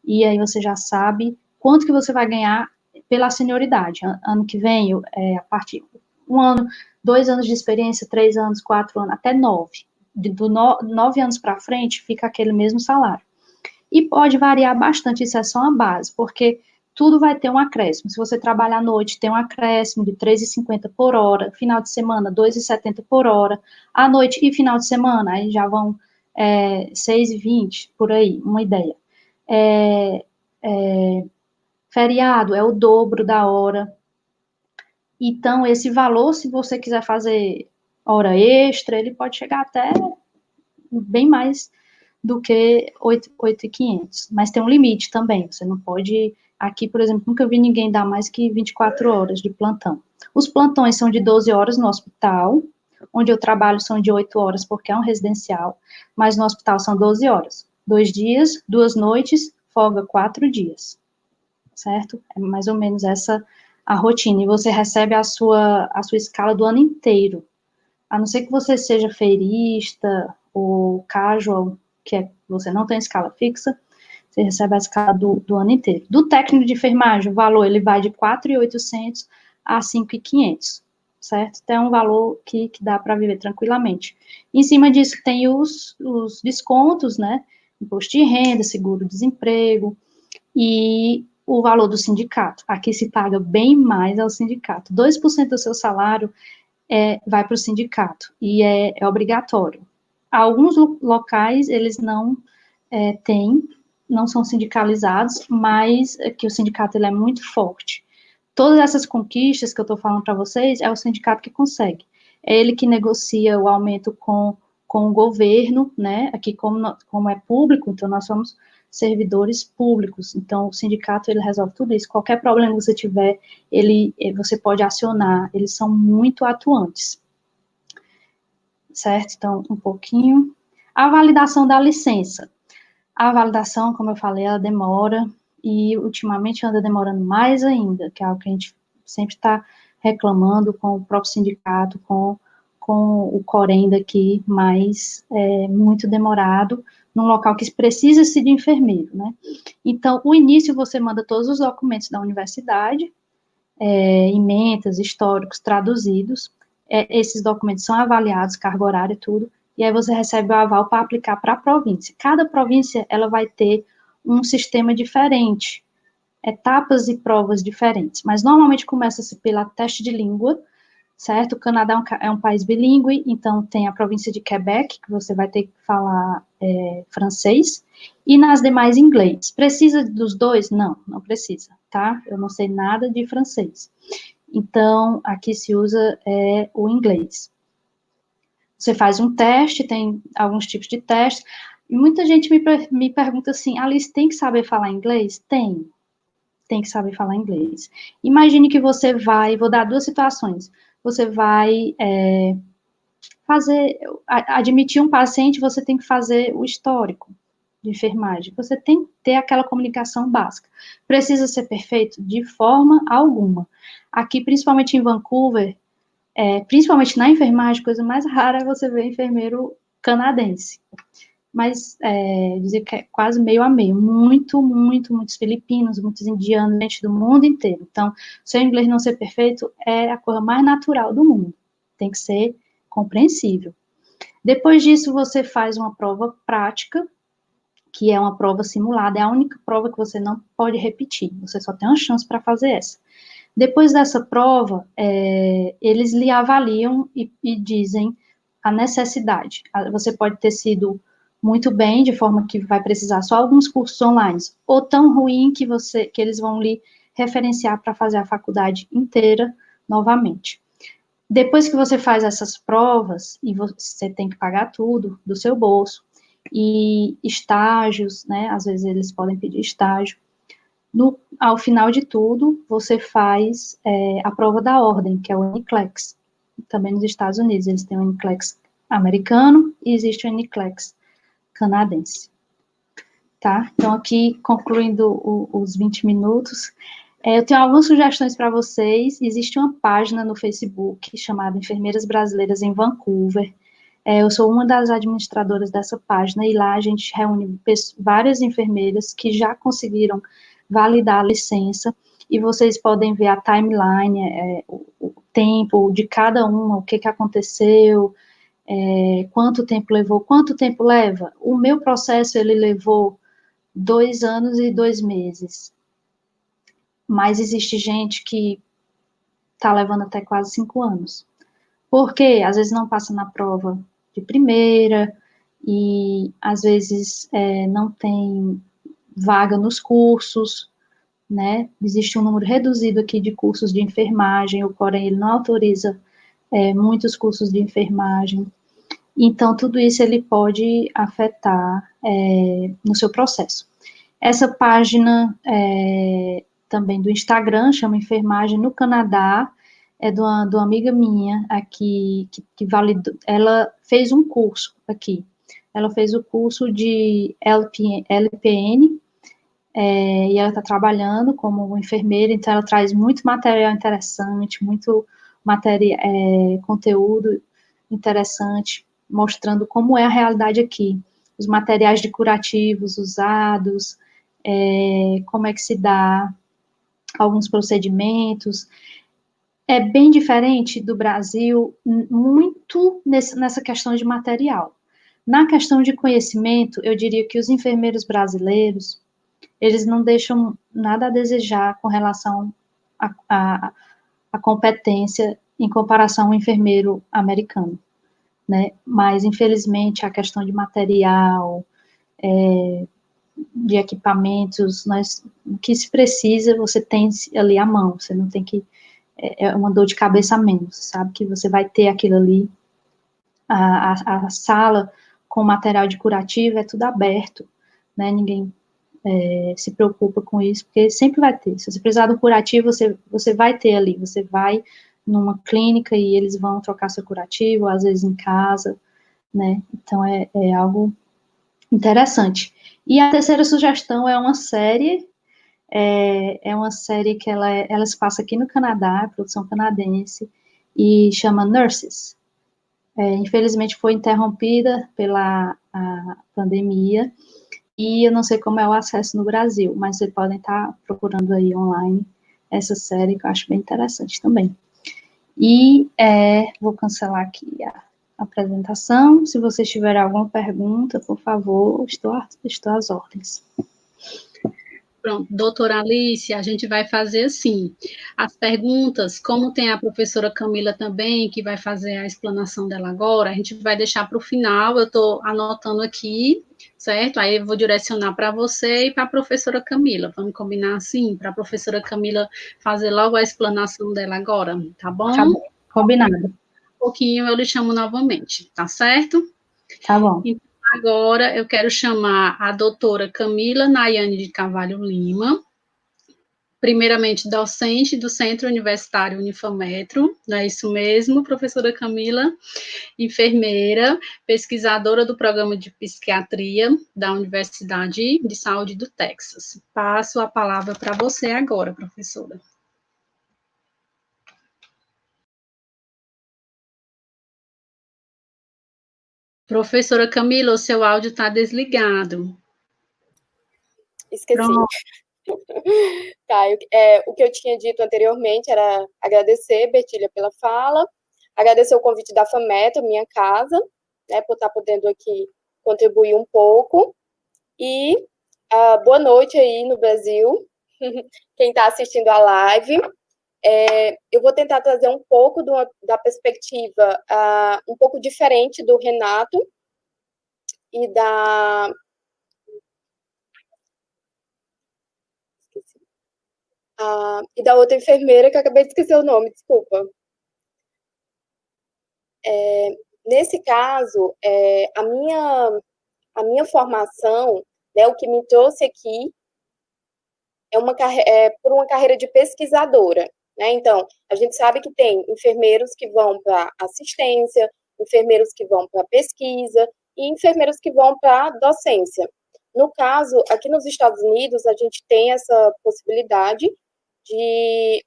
e aí você já sabe quanto que você vai ganhar pela senioridade. Ano que vem, a partir 1 ano, 2 anos de experiência, 3 anos, 4 anos, até 9. Do 9 anos para frente, fica aquele mesmo salário. E pode variar bastante, isso é só uma base, porque tudo vai ter um acréscimo. Se você trabalhar à noite, tem um acréscimo de 3,50 por hora, final de semana, 2,70 por hora, à noite e final de semana, aí já vão 6,20, por aí, uma ideia. Feriado é o dobro da hora. Então, esse valor, se você quiser fazer hora extra, ele pode chegar até bem mais do que 8.500. Mas tem um limite também, você não pode... Aqui, por exemplo, nunca vi ninguém dar mais que 24 horas de plantão. Os plantões são de 12 horas no hospital, onde eu trabalho são de 8 horas, porque é um residencial, mas no hospital são 12 horas. 2 dias, 2 noites, folga 4 dias. Certo? É mais ou menos essa a rotina. E você recebe a sua escala do ano inteiro. A não ser que você seja feirista ou casual, você não tem escala fixa, você recebe a escala do ano inteiro. Do técnico de enfermagem, o valor ele vai de 4.800 a 5.500, certo? Então, é um valor que dá para viver tranquilamente. Em cima disso, tem os descontos, né? Imposto de renda, seguro-desemprego e o valor do sindicato. Aqui se paga bem mais ao sindicato. 2% do seu salário vai para o sindicato e é obrigatório. Alguns locais, eles não não são sindicalizados, mas que o sindicato ele é muito forte. Todas essas conquistas que eu estou falando para vocês, é o sindicato que consegue. É ele que negocia o aumento com o governo, né? Aqui, como é público, então nós somos servidores públicos. Então, o sindicato, ele resolve tudo isso. Qualquer problema que você tiver, você pode acionar. Eles são muito atuantes. Certo? Então, um pouquinho. A validação da licença. A validação, como eu falei, ela demora, e ultimamente anda demorando mais ainda, que é algo que a gente sempre está reclamando com o próprio sindicato, com o Corém daqui, mas é muito demorado, num local que precisa-se de enfermeiro, né? Então, o início você manda todos os documentos da universidade, emendas, históricos, traduzidos, esses documentos são avaliados, carga horária e tudo, e aí você recebe o aval para aplicar para a província. Cada província, ela vai ter um sistema diferente, etapas e provas diferentes, mas normalmente começa-se pela teste de língua, certo? O Canadá é um país bilíngue, então tem a província de Quebec, que você vai ter que falar francês, e nas demais inglês. Precisa dos dois? Não, não precisa, tá? Eu não sei nada de francês. Então, aqui se usa o inglês. Você faz um teste, tem alguns tipos de testes, e muita gente me pergunta assim, Alice, tem que saber falar inglês? Tem que saber falar inglês. Imagine que você vou dar 2 situações, você vai admitir um paciente, você tem que fazer o histórico de enfermagem, você tem que ter aquela comunicação básica. Precisa ser perfeito? De forma alguma. Aqui, principalmente em Vancouver, principalmente na enfermagem, coisa mais rara é você ver enfermeiro canadense. Mas dizer que é quase meio a meio. Muitos filipinos, muitos indianos, gente do mundo inteiro. Então, seu inglês não ser perfeito é a coisa mais natural do mundo. Tem que ser compreensível. Depois disso, você faz uma prova prática, que é uma prova simulada, é a única prova que você não pode repetir, você só tem uma chance para fazer essa. Depois dessa prova, eles lhe avaliam e dizem a necessidade. Você pode ter sido muito bem, de forma que vai precisar só alguns cursos online, ou tão ruim que eles vão lhe referenciar para fazer a faculdade inteira novamente. Depois que você faz essas provas, e você tem que pagar tudo do seu bolso, e estágios, né, às vezes eles podem pedir estágio, ao final de tudo, você faz a prova da ordem, que é o NCLEX. Também nos Estados Unidos, eles têm o NCLEX americano e existe o NCLEX canadense. Tá? Então, aqui, concluindo os 20 minutos, eu tenho algumas sugestões para vocês. Existe uma página no Facebook chamada Enfermeiras Brasileiras em Vancouver. Eu sou uma das administradoras dessa página, e lá a gente reúne várias enfermeiras que já conseguiram validar a licença, e vocês podem ver a timeline, o tempo de cada uma, o que aconteceu, quanto tempo levou, quanto tempo leva. O meu processo, ele levou 2 anos e 2 meses, mas existe gente que está levando até quase 5 anos, porque às vezes não passa na prova de primeira, e às vezes não tem vaga nos cursos, né? Existe um número reduzido aqui de cursos de enfermagem, porém ele não autoriza muitos cursos de enfermagem. Então, tudo isso ele pode afetar no seu processo. Essa página também do Instagram, chama Enfermagem no Canadá, é de uma amiga minha aqui, que validou, ela fez um curso aqui. Ela fez o curso de LPN, e ela está trabalhando como enfermeira, então ela traz muito material interessante, muito conteúdo interessante, mostrando como é a realidade aqui, os materiais de curativos usados, como é que se dá alguns procedimentos. É bem diferente do Brasil, muito nessa questão de material. Na questão de conhecimento, eu diria que os enfermeiros brasileiros, eles não deixam nada a desejar com relação à competência em comparação ao enfermeiro americano, né? Mas, infelizmente, a questão de material, de equipamentos, o que se precisa, você tem ali à mão, você não tem que, é uma dor de cabeça a menos, sabe, que você vai ter aquilo ali, a sala com material de curativo é tudo aberto, né, ninguém se preocupa com isso, porque sempre vai ter, se você precisar de um curativo, você vai ter ali, você vai numa clínica e eles vão trocar seu curativo, às vezes em casa, né, então é algo interessante. E a terceira sugestão é uma série, uma série que ela se passa aqui no Canadá, produção canadense, e chama Nurses. Infelizmente foi interrompida pela pandemia, e eu não sei como é o acesso no Brasil, mas vocês podem estar procurando aí online essa série, que eu acho bem interessante também. E vou cancelar aqui a apresentação. Se vocês tiverem alguma pergunta, por favor, estou às ordens. Pronto, doutora Alice, a gente vai fazer assim, as perguntas, como tem a professora Camila também, que vai fazer a explanação dela agora, a gente vai deixar para o final, eu estou anotando aqui, certo? Aí eu vou direcionar para você e para a professora Camila, vamos combinar assim, para a professora Camila fazer logo a explanação dela agora, tá bom? Tá bom, combinado. Um pouquinho eu lhe chamo novamente, tá certo? Tá bom. Então, agora eu quero chamar a doutora Camila Nayane de Carvalho Lima, primeiramente docente do Centro Universitário Unifametro, não é isso mesmo, professora Camila? Enfermeira, pesquisadora do Programa de Psiquiatria da Universidade de Saúde do Texas. Passo a palavra para você agora, professora. Professora Camila, o seu áudio está desligado. Esqueci. Pronto. Tá, o que eu tinha dito anteriormente era agradecer, Bertília, pela fala, agradecer o convite da FAMETRO, minha casa, né, por estar podendo aqui contribuir um pouco. E boa noite aí no Brasil, quem está assistindo a live. Eu vou tentar trazer um pouco da perspectiva um pouco diferente do Renato e da outra enfermeira, que eu acabei de esquecer o nome, desculpa. Nesse caso, a minha formação, né, o que me trouxe aqui por uma carreira de pesquisadora, né? Então, a gente sabe que tem enfermeiros que vão para assistência, enfermeiros que vão para pesquisa e enfermeiros que vão para docência. No caso, aqui nos Estados Unidos, a gente tem essa possibilidade de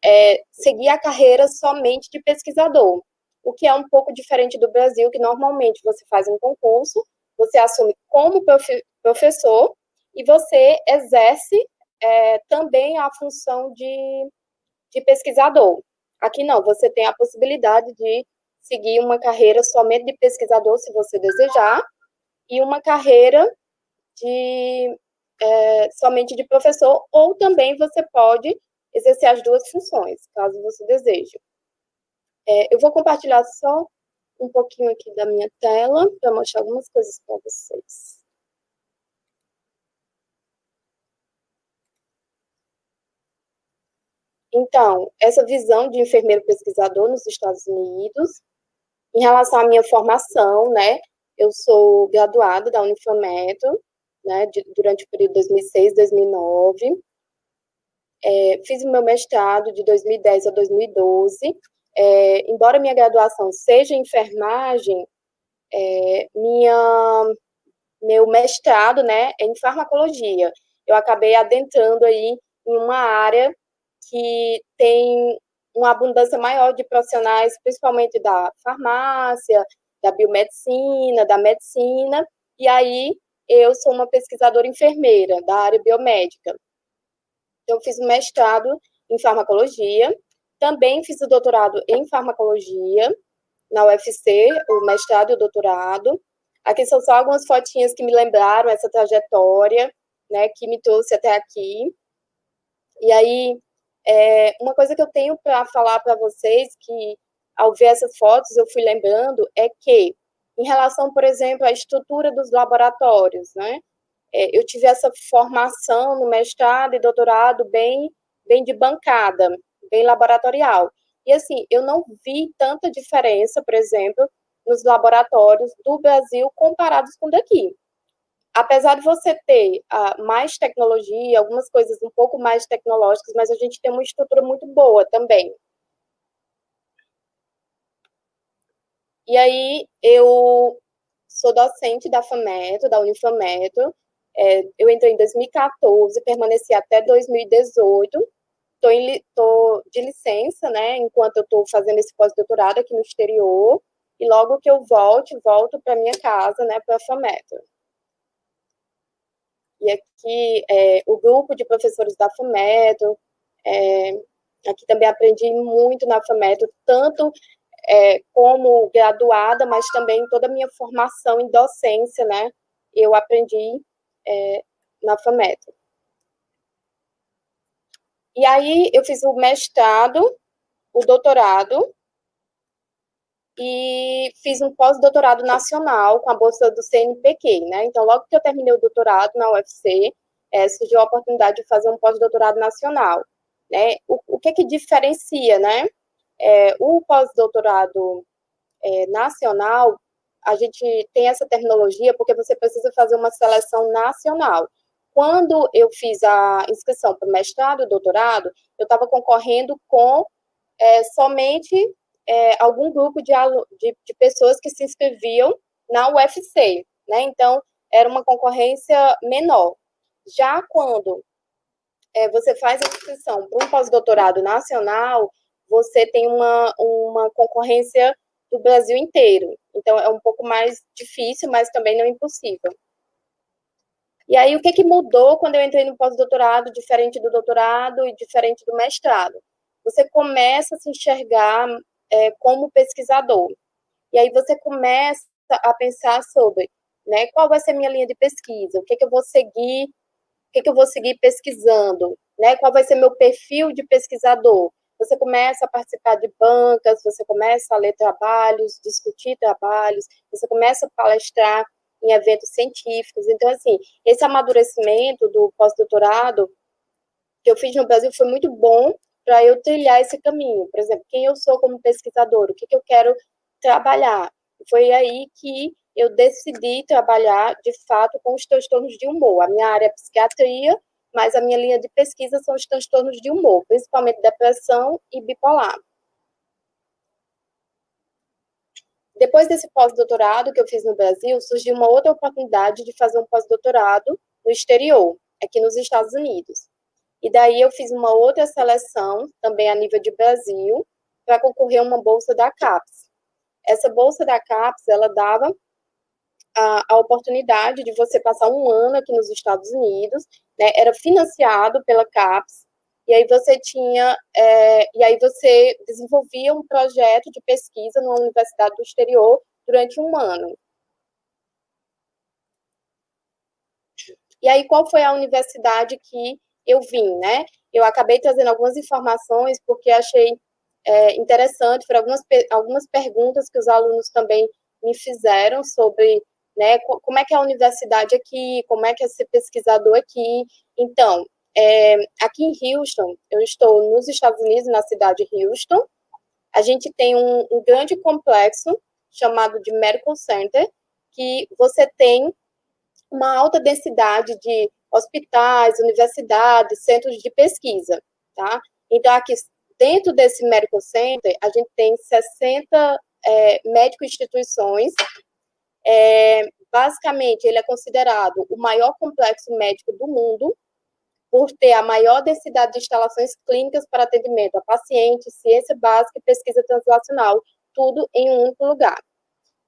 seguir a carreira somente de pesquisador, o que é um pouco diferente do Brasil, que normalmente você faz um concurso, você assume como professor e você exerce também a função de pesquisador. Aqui não, você tem a possibilidade de seguir uma carreira somente de pesquisador, se você desejar, e uma carreira somente de professor, ou também você pode exercer as duas funções, caso você deseje. Eu vou compartilhar só um pouquinho aqui da minha tela, para mostrar algumas coisas para vocês. Então, essa visão de enfermeiro pesquisador nos Estados Unidos, em relação à minha formação, né, eu sou graduada da Unifametro, né, durante o período 2006, 2009, fiz o meu mestrado de 2010 a 2012, embora minha graduação seja em enfermagem, meu mestrado, né, é em farmacologia. Eu acabei adentrando aí em uma área que tem uma abundância maior de profissionais, principalmente da farmácia, da biomedicina, da medicina, e aí eu sou uma pesquisadora enfermeira da área biomédica. Então, eu fiz o mestrado em farmacologia, também fiz o doutorado em farmacologia na UFC, o mestrado e o doutorado. Aqui são só algumas fotinhas que me lembraram essa trajetória, né, que me trouxe até aqui. E aí, uma coisa que eu tenho para falar para vocês, que ao ver essas fotos eu fui lembrando, é que, em relação, por exemplo, à estrutura dos laboratórios, né, eu tive essa formação no mestrado e doutorado bem de bancada, bem laboratorial. E, assim, eu não vi tanta diferença, por exemplo, nos laboratórios do Brasil comparados com daqui. Apesar de você ter mais tecnologia, algumas coisas um pouco mais tecnológicas, mas a gente tem uma estrutura muito boa também. E aí, eu sou docente da FAMetro, da Unifametro. Eu entrei em 2014, permaneci até 2018. Estou de licença, né, enquanto eu estou fazendo esse pós-doutorado aqui no exterior. E logo que eu volto para minha casa, né, para a FAMetro. E aqui, o grupo de professores da FAMetro, aqui também aprendi muito na FAMetro, tanto como graduada, mas também toda a minha formação em docência, né, eu aprendi na FAMetro. E aí, eu fiz o mestrado, o doutorado, e fiz um pós-doutorado nacional com a bolsa do CNPq, né? Então, logo que eu terminei o doutorado na UFC, surgiu a oportunidade de fazer um pós-doutorado nacional, né? O que diferencia, né? O pós-doutorado nacional, a gente tem essa terminologia porque você precisa fazer uma seleção nacional. Quando eu fiz a inscrição para o mestrado e doutorado, eu estava concorrendo com somente algum grupo de pessoas que se inscreviam na UFC, né? Então, era uma concorrência menor. Já quando você faz a inscrição para um pós-doutorado nacional, você tem uma concorrência do Brasil inteiro. Então, é um pouco mais difícil, mas também não impossível. E aí, o que mudou quando eu entrei no pós-doutorado, diferente do doutorado e diferente do mestrado? Você começa a se enxergar como pesquisador. E aí você começa a pensar sobre, né? Qual vai ser a minha linha de pesquisa? O que eu vou seguir? O que eu vou seguir pesquisando? Né? Qual vai ser meu perfil de pesquisador? Você começa a participar de bancas, você começa a ler trabalhos, discutir trabalhos, você começa a palestrar em eventos científicos. Então, assim, esse amadurecimento do pós-doutorado que eu fiz no Brasil foi muito bom para eu trilhar esse caminho. Por exemplo, quem eu sou como pesquisador, o que eu quero trabalhar. Foi aí que eu decidi trabalhar, de fato, com os transtornos de humor. A minha área é psiquiatria, mas a minha linha de pesquisa são os transtornos de humor, principalmente depressão e bipolar. Depois desse pós-doutorado que eu fiz no Brasil, surgiu uma outra oportunidade de fazer um pós-doutorado no exterior, aqui nos Estados Unidos. E daí eu fiz uma outra seleção, também a nível de Brasil, para concorrer a uma bolsa da CAPES. Essa bolsa da CAPES, ela dava a oportunidade de você passar um ano aqui nos Estados Unidos, né? Era financiado pela CAPES, e aí você desenvolvia um projeto de pesquisa numa universidade do exterior durante um ano. E aí, qual foi a universidade que eu vim, né? Eu acabei trazendo algumas informações porque achei interessante, foram algumas perguntas que os alunos também me fizeram sobre, né, como é que é a universidade aqui, como é que é ser pesquisador aqui. Então, aqui em Houston, eu estou nos Estados Unidos, na cidade de Houston, a gente tem um grande complexo chamado de Medical Center, que você tem uma alta densidade de hospitais, universidades, centros de pesquisa, tá? Então, aqui dentro desse Medical Center, a gente tem 60 médico-instituições. Basicamente, ele é considerado o maior complexo médico do mundo, por ter a maior densidade de instalações clínicas para atendimento a pacientes, ciência básica e pesquisa translacional, tudo em um único lugar.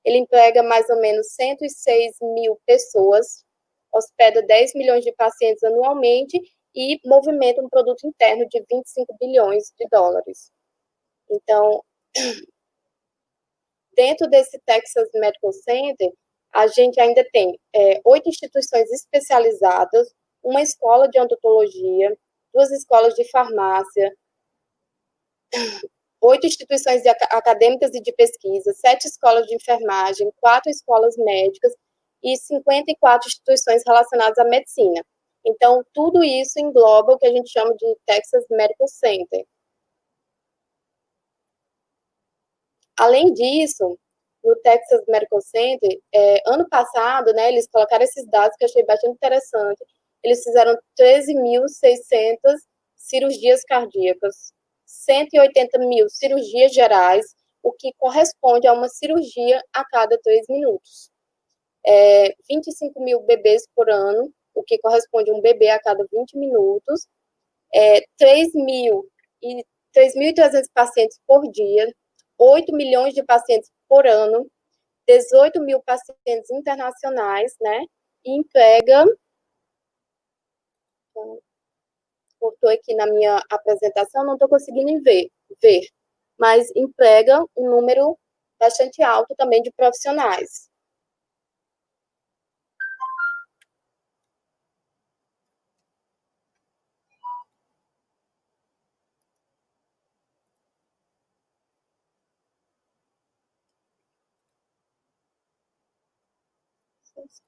Ele emprega mais ou menos 106 mil pessoas, hospeda 10 milhões de pacientes anualmente e movimenta um produto interno de 25 bilhões de dólares. Então, dentro desse Texas Medical Center, a gente ainda tem 8 instituições especializadas, uma escola de odontologia, 2 escolas de farmácia, 8 instituições acadêmicas e de pesquisa, 7 escolas de enfermagem, 4 escolas médicas e 54 instituições relacionadas à medicina. Então, tudo isso engloba o que a gente chama de Texas Medical Center. Além disso, no Texas Medical Center, ano passado, né, eles colocaram esses dados que eu achei bastante interessante. Eles fizeram 13.600 cirurgias cardíacas, 180 mil cirurgias gerais, o que corresponde a uma cirurgia a cada 3 minutos. 25 mil bebês por ano, o que corresponde a um bebê a cada 20 minutos. 3.300 pacientes por dia, 8 milhões de pacientes por ano, 18 mil pacientes internacionais, né? E emprega... Cortou aqui na minha apresentação, não estou conseguindo ver, mas emprega um número bastante alto também de profissionais.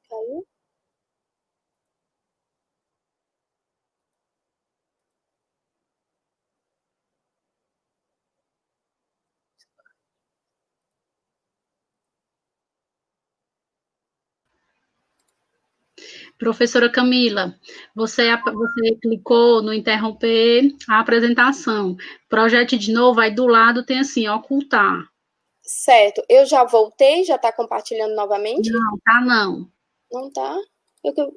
Caiu? Professora Camila, você clicou no interromper a apresentação. Projete de novo, aí do lado tem assim, ocultar. Certo. Eu já voltei, já está compartilhando novamente? Não, tá não. Não tá?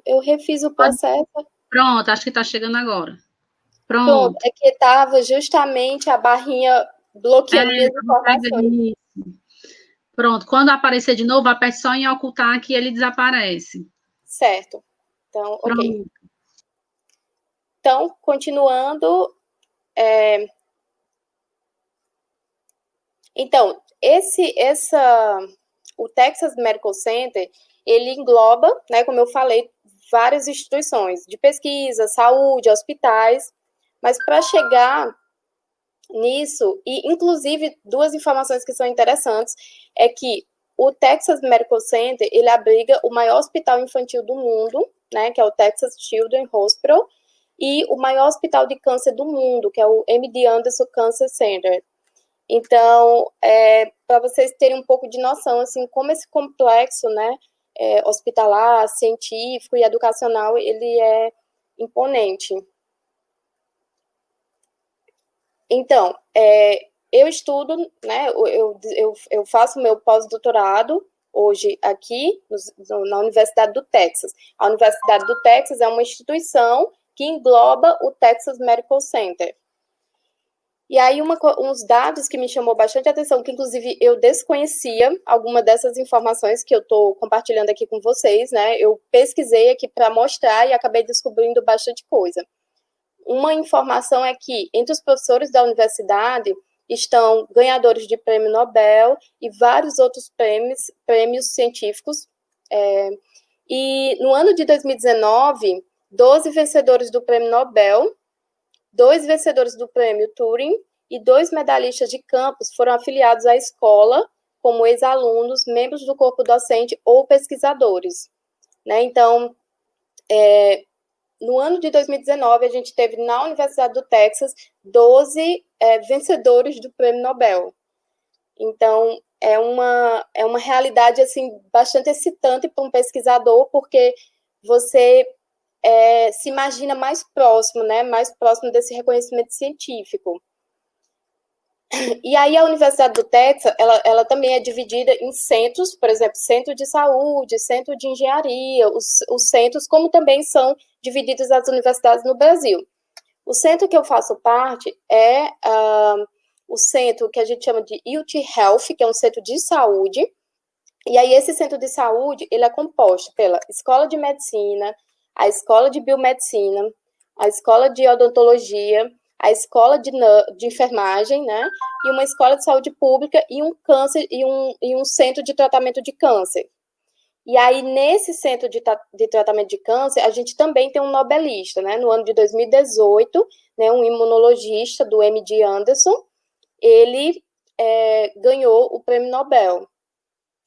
Eu refiz o processo. Pronto, acho que está chegando agora. Pronto, é que estava justamente a barrinha bloqueando minhas informações. Pronto, quando aparecer de novo, aperte só em ocultar que ele desaparece. Certo. Então, ok. Então, continuando. Então, o Texas Medical Center, ele engloba, né, como eu falei, várias instituições de pesquisa, saúde, hospitais, mas para chegar nisso, e inclusive duas informações que são interessantes, é que o Texas Medical Center, ele abriga o maior hospital infantil do mundo, né, que é o Texas Children's Hospital, e o maior hospital de câncer do mundo, que é o MD Anderson Cancer Center. Então, para vocês terem um pouco de noção, assim, como esse complexo, né, hospitalar, científico e educacional, ele é imponente. Então, eu estudo, né, eu faço meu pós-doutorado hoje aqui na Universidade do Texas. A Universidade do Texas é uma instituição que engloba o Texas Medical Center. E aí, uns dados que me chamou bastante atenção, que inclusive eu desconhecia alguma dessas informações que eu estou compartilhando aqui com vocês, né? Eu pesquisei aqui para mostrar e acabei descobrindo bastante coisa. Uma informação é que, entre os professores da universidade, estão ganhadores de prêmio Nobel e vários outros prêmios científicos. E no ano de 2019, 12 vencedores do prêmio Nobel, 2 vencedores do prêmio Turing e 2 medalhistas de campus foram afiliados à escola como ex-alunos, membros do corpo docente ou pesquisadores, né? Então, no ano de 2019, a gente teve na Universidade do Texas 12 vencedores do prêmio Nobel. Então, é uma realidade assim, bastante excitante para um pesquisador, porque você se imagina mais próximo, né? Mais próximo desse reconhecimento científico. E aí a Universidade do Texas, ela também é dividida em centros, por exemplo, centro de saúde, centro de engenharia, os centros, como também são divididas as universidades no Brasil. O centro que eu faço parte é o centro que a gente chama de UT Health, que é um centro de saúde. E aí esse centro de saúde, ele é composto pela Escola de Medicina, a Escola de Biomedicina, a Escola de Odontologia, a Escola de Enfermagem, né? E uma Escola de Saúde Pública e um câncer e um centro de tratamento de câncer. E aí, nesse centro de tratamento de câncer, a gente também tem um nobelista, né? No ano de 2018, né, um imunologista do MD Anderson, ele ganhou o prêmio Nobel.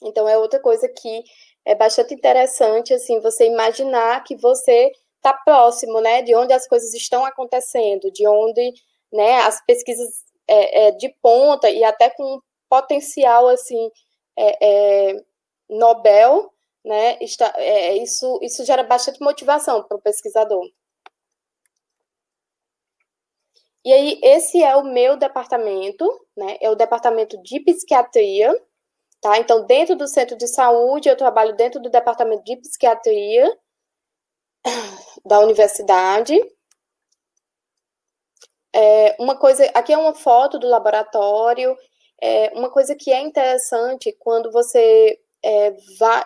Então, é outra coisa que é bastante interessante, assim, você imaginar que você está próximo, né, de onde as coisas estão acontecendo, de onde, né, as pesquisas de ponta e até com potencial, assim, Nobel, né, isso gera bastante motivação para o pesquisador. E aí, esse é o meu departamento, né, é o departamento de psiquiatria, tá? Então, dentro do centro de saúde, eu trabalho dentro do departamento de psiquiatria da universidade. Uma coisa, aqui é uma foto do laboratório. Uma coisa que é interessante quando você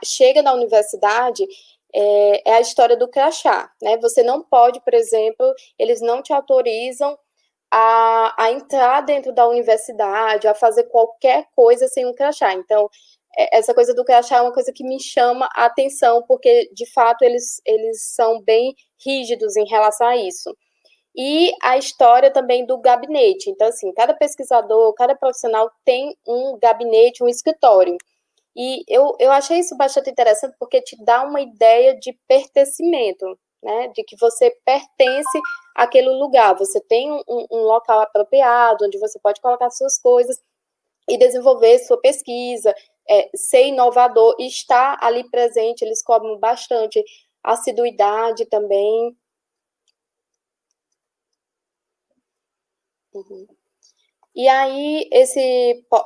chega na universidade é a história do crachá, né? Você não pode, por exemplo, eles não te autorizam a entrar dentro da universidade, a fazer qualquer coisa sem um crachá. Então, essa coisa do crachá é uma coisa que me chama a atenção, porque, de fato, eles são bem rígidos em relação a isso. E a história também do gabinete. Então, assim, cada pesquisador, cada profissional tem um gabinete, um escritório. E eu achei isso bastante interessante, porque te dá uma ideia de pertencimento, né? De que você pertence àquele lugar. Você tem um local apropriado, onde você pode colocar suas coisas e desenvolver sua pesquisa, ser inovador e estar ali presente. Eles cobram bastante assiduidade também. Uhum. E aí,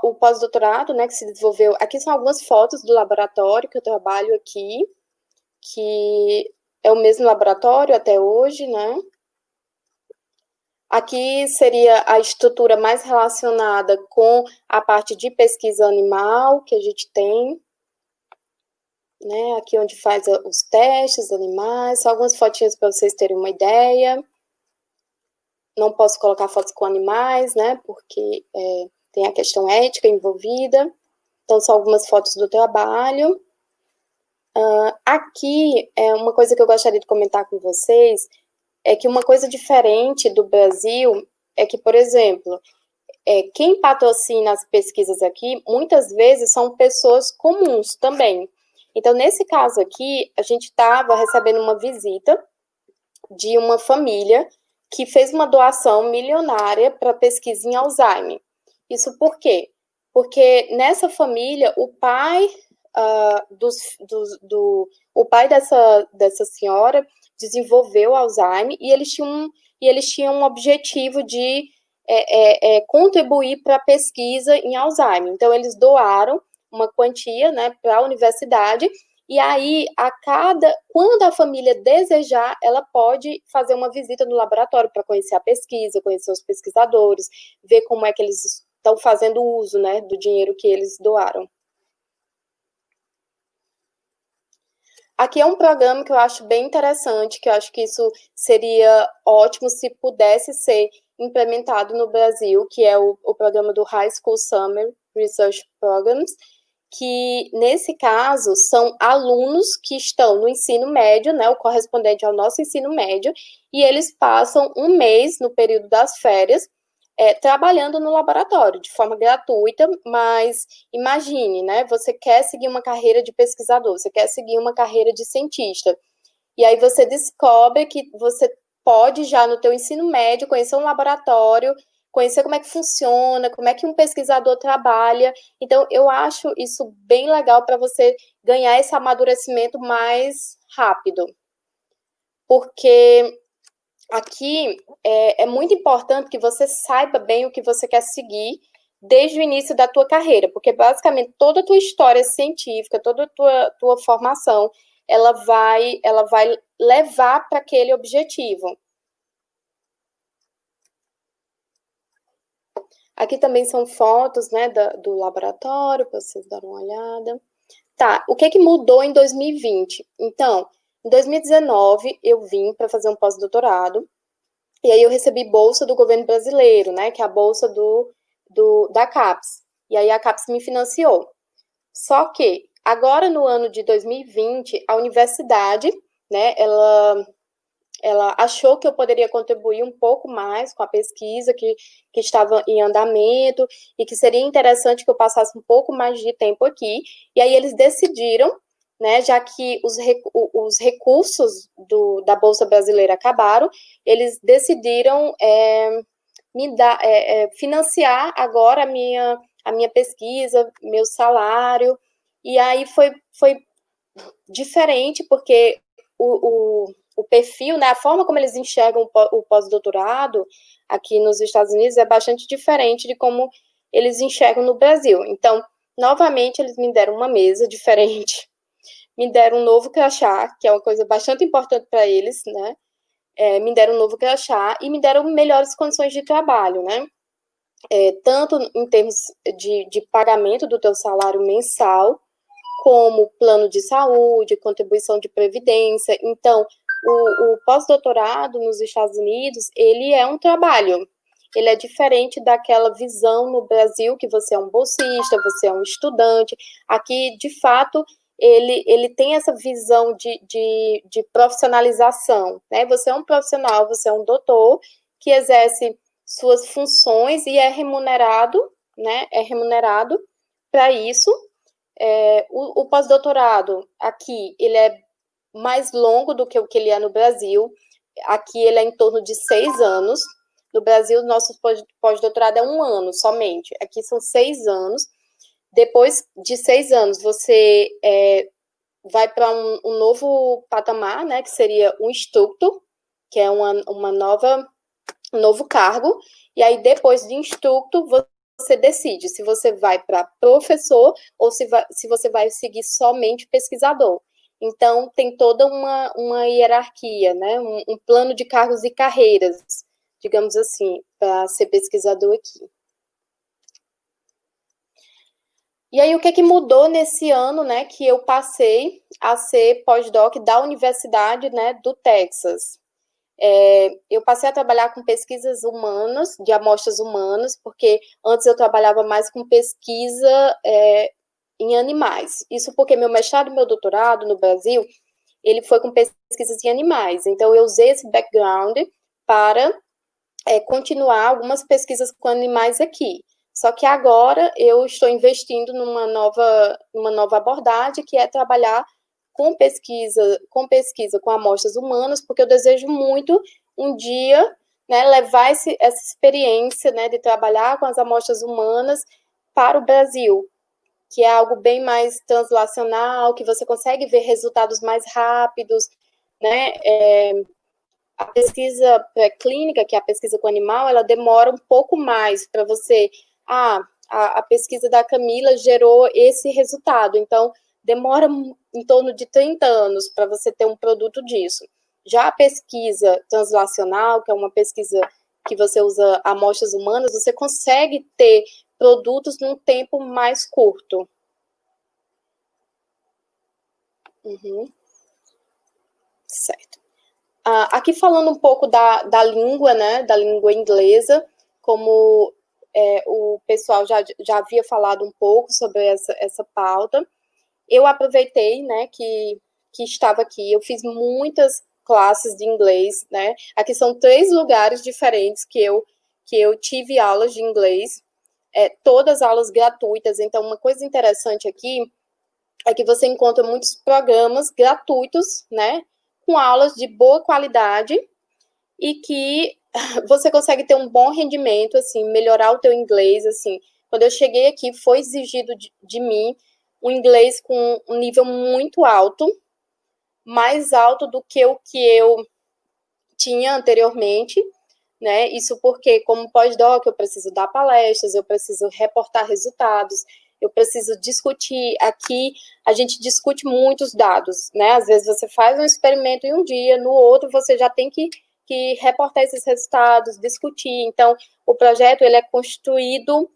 o pós-doutorado, né, que se desenvolveu... Aqui são algumas fotos do laboratório que eu trabalho aqui, que é o mesmo laboratório até hoje, né? Aqui seria a estrutura mais relacionada com a parte de pesquisa animal que a gente tem, né? Aqui onde faz os testes animais, só algumas fotinhas para vocês terem uma ideia. Não posso colocar fotos com animais, né? Porque tem a questão ética envolvida. Então, são algumas fotos do trabalho. Aqui, uma coisa que eu gostaria de comentar com vocês é que uma coisa diferente do Brasil é que, por exemplo, quem patrocina as pesquisas aqui, muitas vezes são pessoas comuns também. Então, nesse caso aqui, a gente estava recebendo uma visita de uma família que fez uma doação milionária para pesquisa em Alzheimer. Isso por quê? Porque nessa família, o pai o pai dessa senhora desenvolveu Alzheimer e eles tinham um objetivo de contribuir para a pesquisa em Alzheimer. Então, eles doaram uma quantia, né, para a universidade, e aí, quando a família desejar, ela pode fazer uma visita no laboratório para conhecer a pesquisa, conhecer os pesquisadores, ver como é que eles estão fazendo uso, né, do dinheiro que eles doaram. Aqui é um programa que eu acho bem interessante, que eu acho que isso seria ótimo se pudesse ser implementado no Brasil, que é o programa do High School Summer Research Programs, que, nesse caso, são alunos que estão no ensino médio, né, o correspondente ao nosso ensino médio, e eles passam um mês, no período das férias, trabalhando no laboratório, de forma gratuita, mas imagine, né, você quer seguir uma carreira de pesquisador, você quer seguir uma carreira de cientista, e aí você descobre que você pode já no teu ensino médio conhecer um laboratório, conhecer como é que funciona, como é que um pesquisador trabalha. Então, eu acho isso bem legal para você ganhar esse amadurecimento mais rápido. Porque aqui é muito importante que você saiba bem o que você quer seguir desde o início da tua carreira, porque basicamente toda a tua história científica, toda a tua formação, ela vai levar para aquele objetivo. Aqui também são fotos, né, do laboratório, para vocês darem uma olhada. Tá, o que mudou em 2020? Então, em 2019, eu vim para fazer um pós-doutorado, e aí eu recebi bolsa do governo brasileiro, né, que é a bolsa da CAPES. E aí a CAPES me financiou. Só que, agora no ano de 2020, a universidade, né, ela achou que eu poderia contribuir um pouco mais com a pesquisa que estava em andamento e que seria interessante que eu passasse um pouco mais de tempo aqui. E aí eles decidiram, né, já que os recursos da Bolsa Brasileira acabaram, eles decidiram financiar agora a minha pesquisa, meu salário. E aí foi diferente, porque o perfil, né, a forma como eles enxergam o pós-doutorado aqui nos Estados Unidos é bastante diferente de como eles enxergam no Brasil. Então, novamente, eles me deram uma mesa diferente, me deram um novo crachá, que é uma coisa bastante importante para eles, né? Me deram um novo crachá e me deram melhores condições de trabalho, né? Tanto em termos de pagamento do teu salário mensal, como plano de saúde, contribuição de previdência. Então, o pós-doutorado nos Estados Unidos, ele é um trabalho. Ele é diferente daquela visão no Brasil, que você é um bolsista, você é um estudante. Aqui, de fato, ele tem essa visão de profissionalização, né? Você é um profissional, você é um doutor que exerce suas funções e é remunerado, né? É remunerado para isso. O pós-doutorado aqui, ele é mais longo do que o que ele é no Brasil. Aqui ele é em torno de 6 anos. No Brasil, nosso pós-doutorado é 1 ano somente. Aqui são 6 anos. Depois de 6 anos, você vai para um novo patamar, né, que seria um instructor, que é um novo cargo. E aí, depois de instructor, você decide se você vai para professor ou se você vai seguir somente pesquisador. Então, tem toda uma hierarquia, né? Um plano de cargos e carreiras, digamos assim, para ser pesquisador aqui. E aí, o que mudou nesse ano, né, que eu passei a ser pós-doc da Universidade, né, do Texas? Eu passei a trabalhar com pesquisas humanas, de amostras humanas, porque antes eu trabalhava mais com pesquisa em animais. Isso porque meu mestrado e meu doutorado no Brasil, ele foi com pesquisas em animais. Então, eu usei esse background para continuar algumas pesquisas com animais aqui. Só que agora eu estou investindo numa nova abordagem, que é trabalhar com pesquisa com amostras humanas, porque eu desejo muito um dia, né, levar essa experiência, né, de trabalhar com as amostras humanas para o Brasil, que é algo bem mais translacional, que você consegue ver resultados mais rápidos, né? A pesquisa pré-clínica, que é a pesquisa com animal, ela demora um pouco mais para você... a pesquisa da Camila gerou esse resultado, então demora em torno de 30 anos para você ter um produto disso. Já a pesquisa translacional, que é uma pesquisa que você usa amostras humanas, você consegue ter produtos num tempo mais curto. Certo. Aqui falando um pouco da língua, né, da língua inglesa, como o pessoal já havia falado um pouco sobre essa pauta, eu aproveitei, né, que estava aqui, eu fiz muitas classes de inglês, né, aqui são 3 lugares diferentes que eu tive aulas de inglês, todas aulas gratuitas. Então, uma coisa interessante aqui é que você encontra muitos programas gratuitos, né, com aulas de boa qualidade e que você consegue ter um bom rendimento, assim, melhorar o teu inglês, assim. Quando eu cheguei aqui, foi exigido de mim um inglês com um nível muito alto, mais alto do que o que eu tinha anteriormente, né? Isso porque, como pós-doc, eu preciso dar palestras, eu preciso reportar resultados, eu preciso discutir. Aqui, a gente discute muitos dados, né? Às vezes você faz um experimento em um dia, no outro você já tem que reportar esses resultados, discutir. Então, o projeto, ele é construído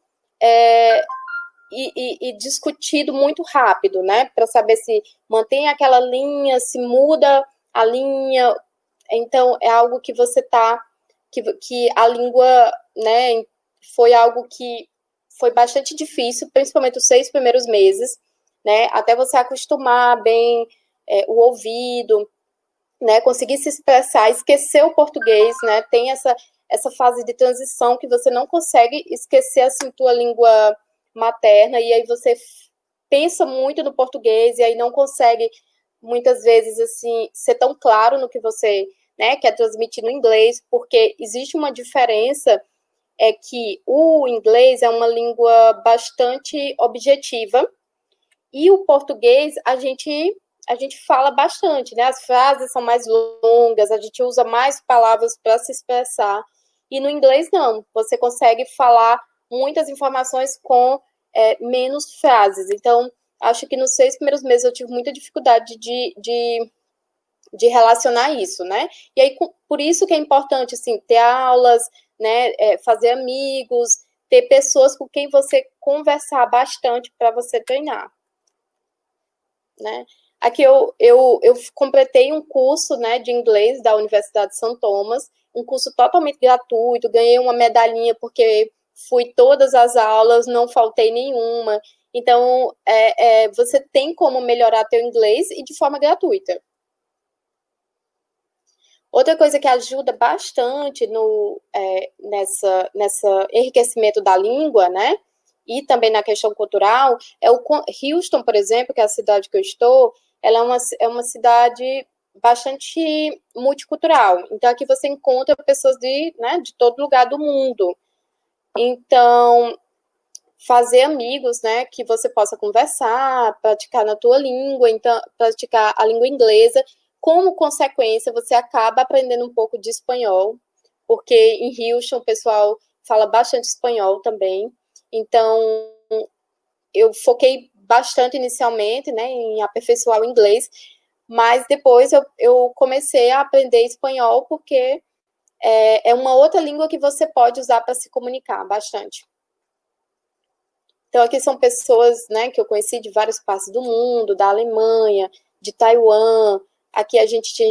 e discutido muito rápido, né? Para saber se mantém aquela linha, se muda a linha. Então, é algo que você que a língua, né, foi algo que foi bastante difícil, principalmente os 6 primeiros meses, né, até você acostumar bem o ouvido, né, conseguir se expressar, esquecer o português, né, tem essa fase de transição que você não consegue esquecer, assim, tua língua materna, e aí você pensa muito no português, e aí não consegue, muitas vezes, assim, ser tão claro no que você, né, quer transmitir no inglês, porque existe uma diferença, é que o inglês é uma língua bastante objetiva, e o português, a gente fala bastante, né? As frases são mais longas, a gente usa mais palavras para se expressar, e no inglês não, você consegue falar muitas informações com menos frases. Então, acho que nos 6 primeiros meses eu tive muita dificuldade de relacionar isso, né? E aí, por isso que é importante, assim, ter aulas, né, fazer amigos, ter pessoas com quem você conversar bastante para você treinar, né? Aqui eu completei um curso, né, de inglês da Universidade de São Thomas, um curso totalmente gratuito, ganhei uma medalhinha porque fui todas as aulas, não faltei nenhuma. Então, você tem como melhorar teu inglês e de forma gratuita. Outra coisa que ajuda bastante nessa enriquecimento da língua, né, e também na questão cultural, é o Houston, por exemplo, que é a cidade que eu estou, ela é uma cidade bastante multicultural. Então, aqui você encontra pessoas de todo lugar do mundo. Então, fazer amigos, né, que você possa conversar, praticar na tua língua, então, praticar a língua inglesa. Como consequência, você acaba aprendendo um pouco de espanhol, porque em Houston o pessoal fala bastante espanhol também. Então, eu foquei bastante inicialmente, né, em aperfeiçoar o inglês, mas depois eu comecei a aprender espanhol, porque é uma outra língua que você pode usar para se comunicar bastante. Então, aqui são pessoas, né, que eu conheci de várias partes do mundo, da Alemanha, de Taiwan. Aqui a gente tinha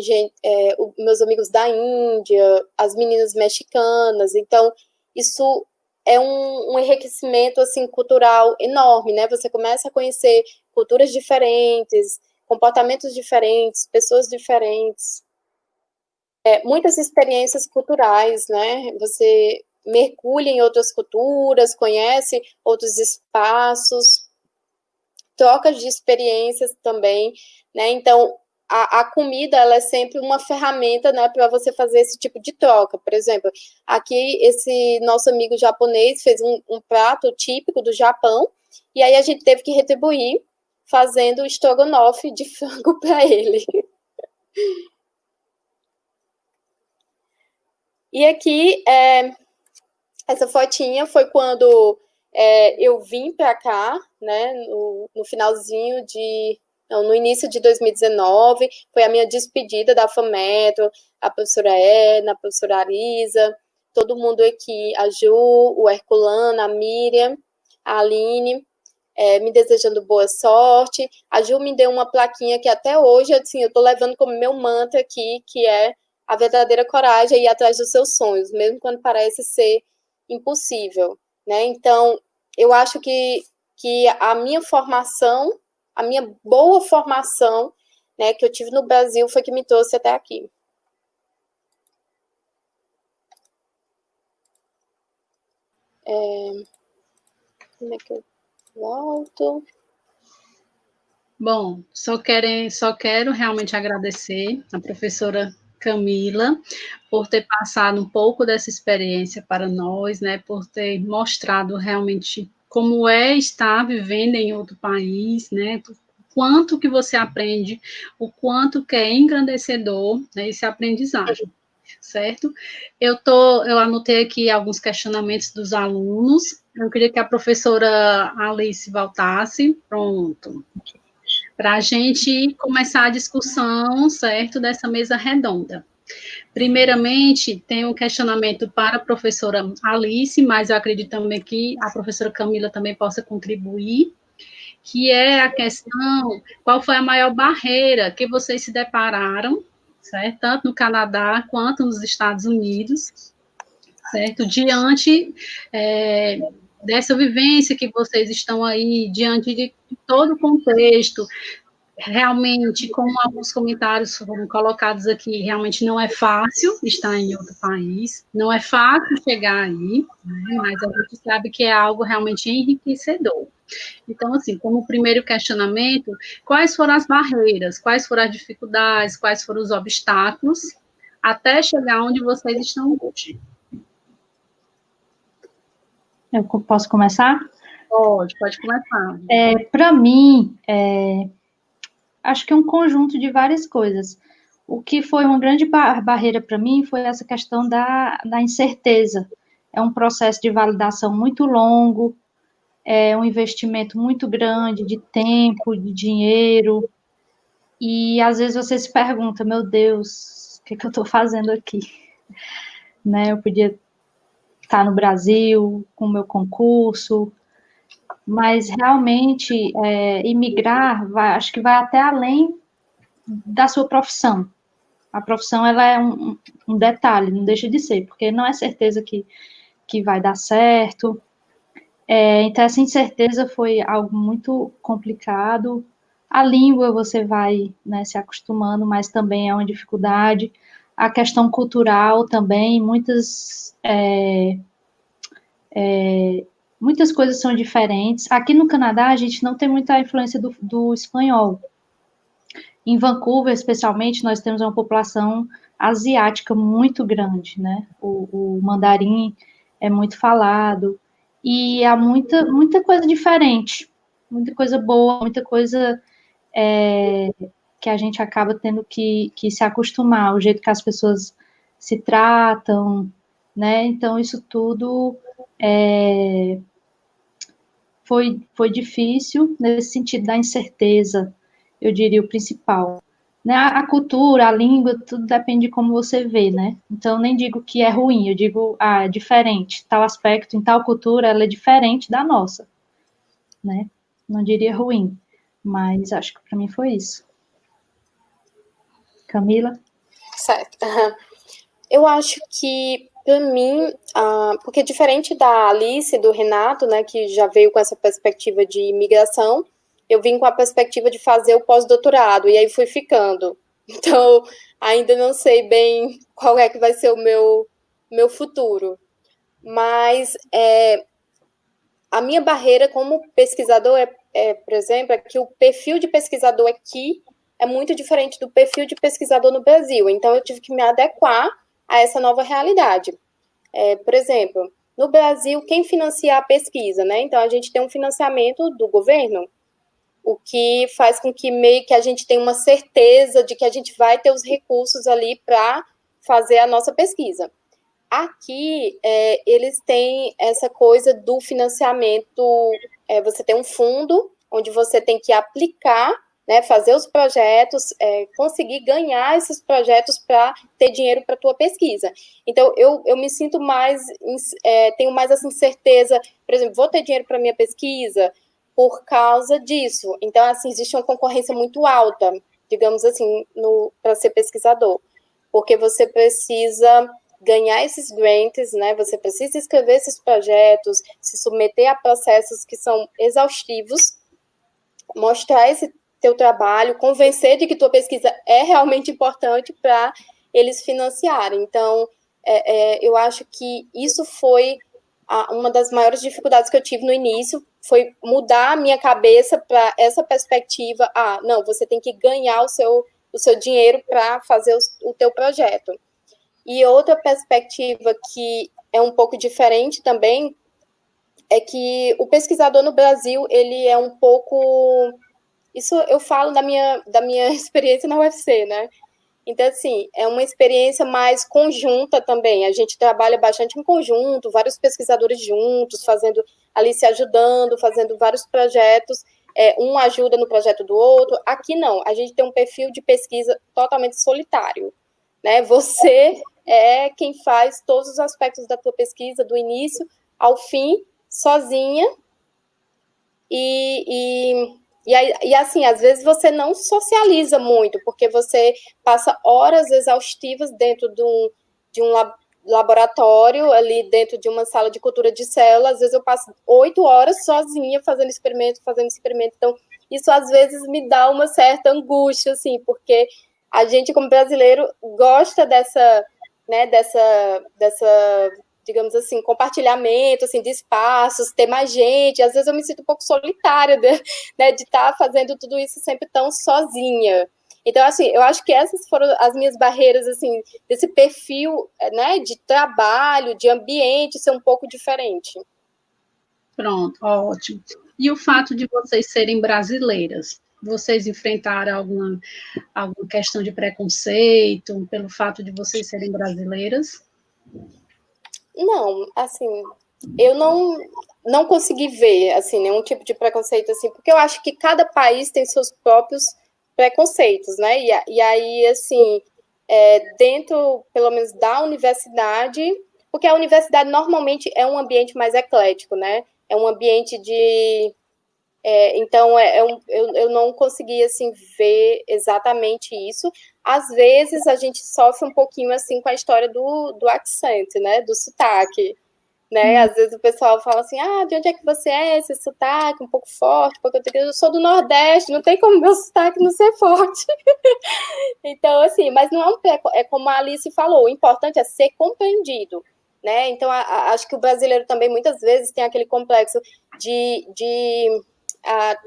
meus amigos da Índia, as meninas mexicanas. Então, isso é um enriquecimento, assim, cultural enorme, né? Você começa a conhecer culturas diferentes, comportamentos diferentes, pessoas diferentes, muitas experiências culturais, né? Você mergulha em outras culturas, conhece outros espaços, trocas de experiências também, né? Então, a comida, ela é sempre uma ferramenta, né, para você fazer esse tipo de troca. Por exemplo, aqui esse nosso amigo japonês fez um prato típico do Japão, e aí a gente teve que retribuir fazendo estrogonofe de frango para ele. E aqui, essa fotinha foi quando eu vim para cá, né, no finalzinho no início de 2019, foi a minha despedida da FAMetro, a professora Edna, a professora Arisa, todo mundo aqui, a Ju, o Herculano, a Miriam, a Aline, me desejando boa sorte. A Ju me deu uma plaquinha que até hoje, assim, eu estou levando como meu mantra aqui, que é a verdadeira coragem é ir atrás dos seus sonhos, mesmo quando parece ser impossível, né? Então, eu acho que a minha formação, a minha boa formação, né, que eu tive no Brasil foi que me trouxe até aqui. Como é que eu volto? Bom, só quero realmente agradecer a professora Camila por ter passado um pouco dessa experiência para nós, né, por ter mostrado realmente como é estar vivendo em outro país, né, o quanto que você aprende, o quanto que é engrandecedor, né, esse aprendizagem, certo? Eu anotei aqui alguns questionamentos dos alunos, eu queria que a professora Alice voltasse, pronto, para a gente começar a discussão, certo, dessa mesa redonda. Primeiramente, tem um questionamento para a professora Alice, mas eu acredito também que a professora Camila também possa contribuir, que é a questão, qual foi a maior barreira que vocês se depararam, certo, tanto no Canadá quanto nos Estados Unidos, certo, diante dessa vivência que vocês estão aí, diante de todo o contexto. Realmente, como alguns comentários foram colocados aqui, realmente não é fácil estar em outro país, não é fácil chegar aí, né, mas a gente sabe que é algo realmente enriquecedor. Então, assim, como primeiro questionamento, quais foram as barreiras, quais foram as dificuldades, quais foram os obstáculos, até chegar onde vocês estão hoje? Eu posso começar? Pode começar. Para mim, acho que é um conjunto de várias coisas. O que foi uma grande barreira para mim foi essa questão da incerteza. É um processo de validação muito longo, é um investimento muito grande de tempo, de dinheiro, e às vezes você se pergunta, meu Deus, o que eu estou fazendo aqui? Né, eu podia estar no Brasil com o meu concurso, mas realmente imigrar, acho que vai até além da sua profissão. A profissão, ela é um detalhe, não deixa de ser, porque não é certeza que vai dar certo. Então, essa incerteza foi algo muito complicado. A língua você vai, né, se acostumando, mas também é uma dificuldade. A questão cultural também, muitas coisas são diferentes. Aqui no Canadá, a gente não tem muita influência do espanhol. Em Vancouver, especialmente, nós temos uma população asiática muito grande, né? O mandarim é muito falado, e há muita coisa diferente, muita coisa boa, muita coisa que a gente acaba tendo que se acostumar, o jeito que as pessoas se tratam, né? Então, isso tudo foi difícil nesse sentido da incerteza, eu diria o principal. Né, a cultura, a língua, tudo depende de como você vê, né? Então, nem digo que é ruim, eu digo, é diferente, tal aspecto, em tal cultura, ela é diferente da nossa, né? Não diria ruim, mas acho que para mim foi isso. Camila? Certo. Eu acho que Para mim, porque diferente da Alice e do Renato, né, que já veio com essa perspectiva de imigração, eu vim com a perspectiva de fazer o pós-doutorado, e aí fui ficando. Então, ainda não sei bem qual é que vai ser o meu futuro. Mas a minha barreira como pesquisador por exemplo, é que o perfil de pesquisador aqui é muito diferente do perfil de pesquisador no Brasil. Então, eu tive que me adequar a essa nova realidade. Por exemplo, no Brasil, quem financia a pesquisa, né? Então, a gente tem um financiamento do governo, o que faz com que meio que a gente tenha uma certeza de que a gente vai ter os recursos ali para fazer a nossa pesquisa. Aqui, eles têm essa coisa do financiamento, você tem um fundo onde você tem que aplicar, né, fazer os projetos, conseguir ganhar esses projetos para ter dinheiro para a tua pesquisa. Então, eu me sinto mais, tenho mais essa certeza, por exemplo, vou ter dinheiro para minha pesquisa por causa disso. Então, assim, existe uma concorrência muito alta, digamos assim, para ser pesquisador, porque você precisa ganhar esses grants, né? Você precisa escrever esses projetos, se submeter a processos que são exaustivos, mostrar esse teu trabalho, convencer de que tua pesquisa é realmente importante para eles financiarem. Então, eu acho que isso foi uma das maiores dificuldades que eu tive no início, foi mudar a minha cabeça para essa perspectiva, não, você tem que ganhar o seu dinheiro para fazer o teu projeto. E outra perspectiva que é um pouco diferente também é que o pesquisador no Brasil, ele é um pouco... Isso eu falo da minha experiência na UFC, né? Então, assim, é uma experiência mais conjunta também. A gente trabalha bastante em conjunto, vários pesquisadores juntos, fazendo ali, se ajudando, fazendo vários projetos. Um ajuda no projeto do outro. Aqui, não. A gente tem um perfil de pesquisa totalmente solitário, né? Você é quem faz todos os aspectos da tua pesquisa, do início ao fim, sozinha. E assim, às vezes você não socializa muito, porque você passa horas exaustivas dentro de um laboratório, ali dentro de uma sala de cultura de célula. Às vezes eu passo 8 horas sozinha fazendo experimento. Então, isso às vezes me dá uma certa angústia, assim, porque a gente, como brasileiro, gosta dessa, digamos assim, compartilhamento, assim, de espaços, ter mais gente. Às vezes eu me sinto um pouco solitária, né, de estar fazendo tudo isso sempre tão sozinha. Então, assim, eu acho que essas foram as minhas barreiras, assim, desse perfil, né, de trabalho, de ambiente ser um pouco diferente. Pronto, ótimo. E o fato de vocês serem brasileiras? Vocês enfrentaram alguma questão de preconceito pelo fato de vocês serem brasileiras? Não, assim, eu não consegui ver, assim, nenhum tipo de preconceito, assim, porque eu acho que cada país tem seus próprios preconceitos, né? E aí, assim, dentro, pelo menos, da universidade, porque a universidade normalmente é um ambiente mais eclético, né? É um ambiente de... então, eu não consegui, assim, ver exatamente isso. Às vezes, a gente sofre um pouquinho, assim, com a história do accent, né? Do sotaque, né? Às vezes o pessoal fala assim, de onde é que você é? Esse sotaque um pouco forte, porque eu sou do Nordeste, não tem como meu sotaque não ser forte. Então, assim, mas não é como a Alice falou, o importante é ser compreendido, né? Então, acho que o brasileiro também, muitas vezes, tem aquele complexo de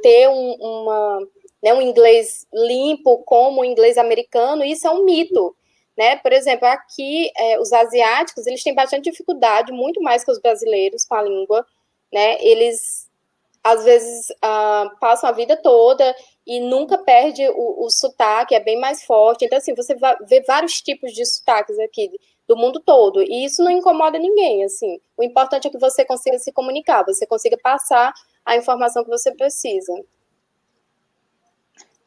ter um inglês limpo como o inglês americano, e isso é um mito, né? Por exemplo, aqui, os asiáticos, eles têm bastante dificuldade, muito mais que os brasileiros, com a língua, né? Eles, às vezes, passam a vida toda e nunca perde o sotaque, é bem mais forte. Então, assim, você vai ver vários tipos de sotaques aqui, do mundo todo, e isso não incomoda ninguém, assim. O importante é que você consiga se comunicar, você consiga passar a informação que você precisa.